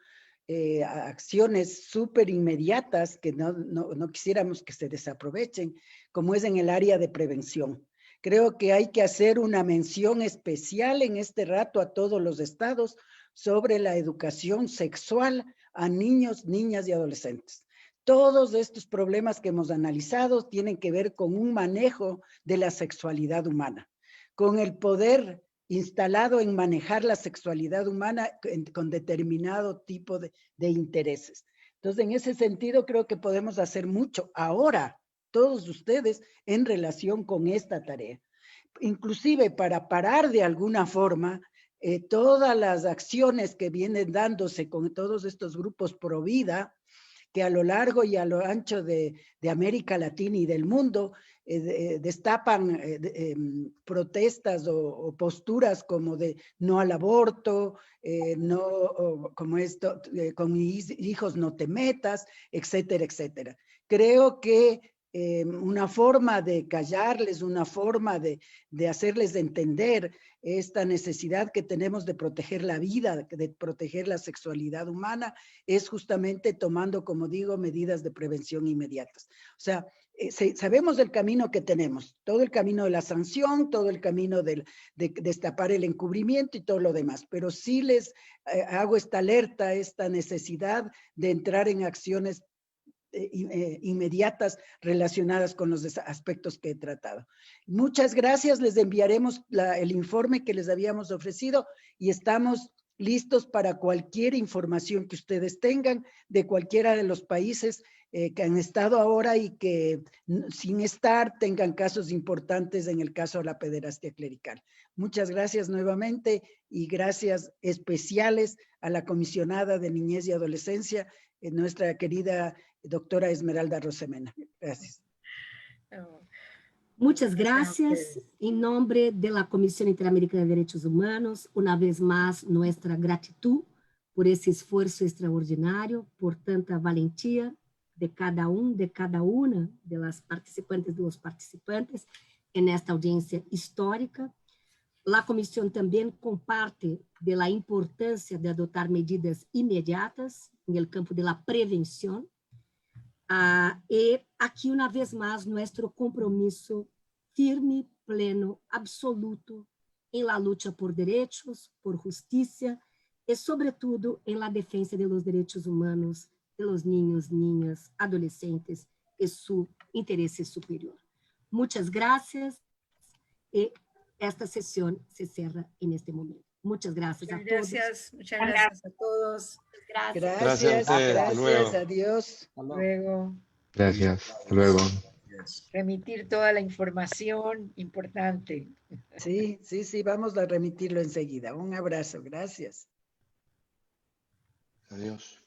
acciones súper inmediatas que no quisiéramos que se desaprovechen, como es en el área de prevención. Creo que hay que hacer una mención especial en este rato a todos los estados sobre la educación sexual a niños, niñas y adolescentes. Todos estos problemas que hemos analizado tienen que ver con un manejo de la sexualidad humana, con el poder instalado en manejar la sexualidad humana con determinado tipo de intereses. Entonces, en ese sentido, creo que podemos hacer mucho ahora, todos ustedes, en relación con esta tarea. Inclusive para parar de alguna forma todas las acciones que vienen dándose con todos estos grupos pro vida, que a lo largo y a lo ancho de América Latina y del mundo destapan protestas o posturas como de no al aborto, como esto, con mis hijos no te metas, etcétera, etcétera. Creo que una forma de callarles, una forma de hacerles entender esta necesidad que tenemos de proteger la vida, de proteger la sexualidad humana, es justamente tomando, como digo, medidas de prevención inmediatas. O sea, sabemos del camino que tenemos, todo el camino de la sanción, todo el camino de destapar el encubrimiento y todo lo demás, pero sí les hago esta alerta, esta necesidad de entrar en acciones inmediatas relacionadas con los aspectos que he tratado. Muchas gracias, les enviaremos el informe que les habíamos ofrecido y estamos listos para cualquier información que ustedes tengan de cualquiera de los países que han estado ahora y que sin estar tengan casos importantes en el caso de la pederastia clerical. Muchas gracias nuevamente y gracias especiales a la comisionada de Niñez y Adolescencia, nuestra querida doctora Esmeralda Rosemena. Gracias. Muchas gracias. En nombre de la Comisión Interamericana de Derechos Humanos, una vez más, nuestra gratitud por ese esfuerzo extraordinario, por tanta valentía de cada de cada una de las participantes, de los participantes en esta audiencia histórica. La Comisión también comparte de la importancia de adoptar medidas inmediatas en el campo de la prevención. Y aquí, una vez más, nuestro compromiso firme, pleno, absoluto en la lucha por derechos, por justicia y, sobre todo, en la defensa de los derechos humanos de los niños, niñas, adolescentes y su interés superior. Muchas gracias. Y esta sesión se cierra en este momento. Muchas gracias a todos. Muchas gracias a todos. Gracias. Gracias a ustedes. Hasta luego. Adiós. Luego. Gracias. Hasta luego. Remitir toda la información importante. Sí, vamos a remitirlo enseguida. Un abrazo, gracias. Adiós.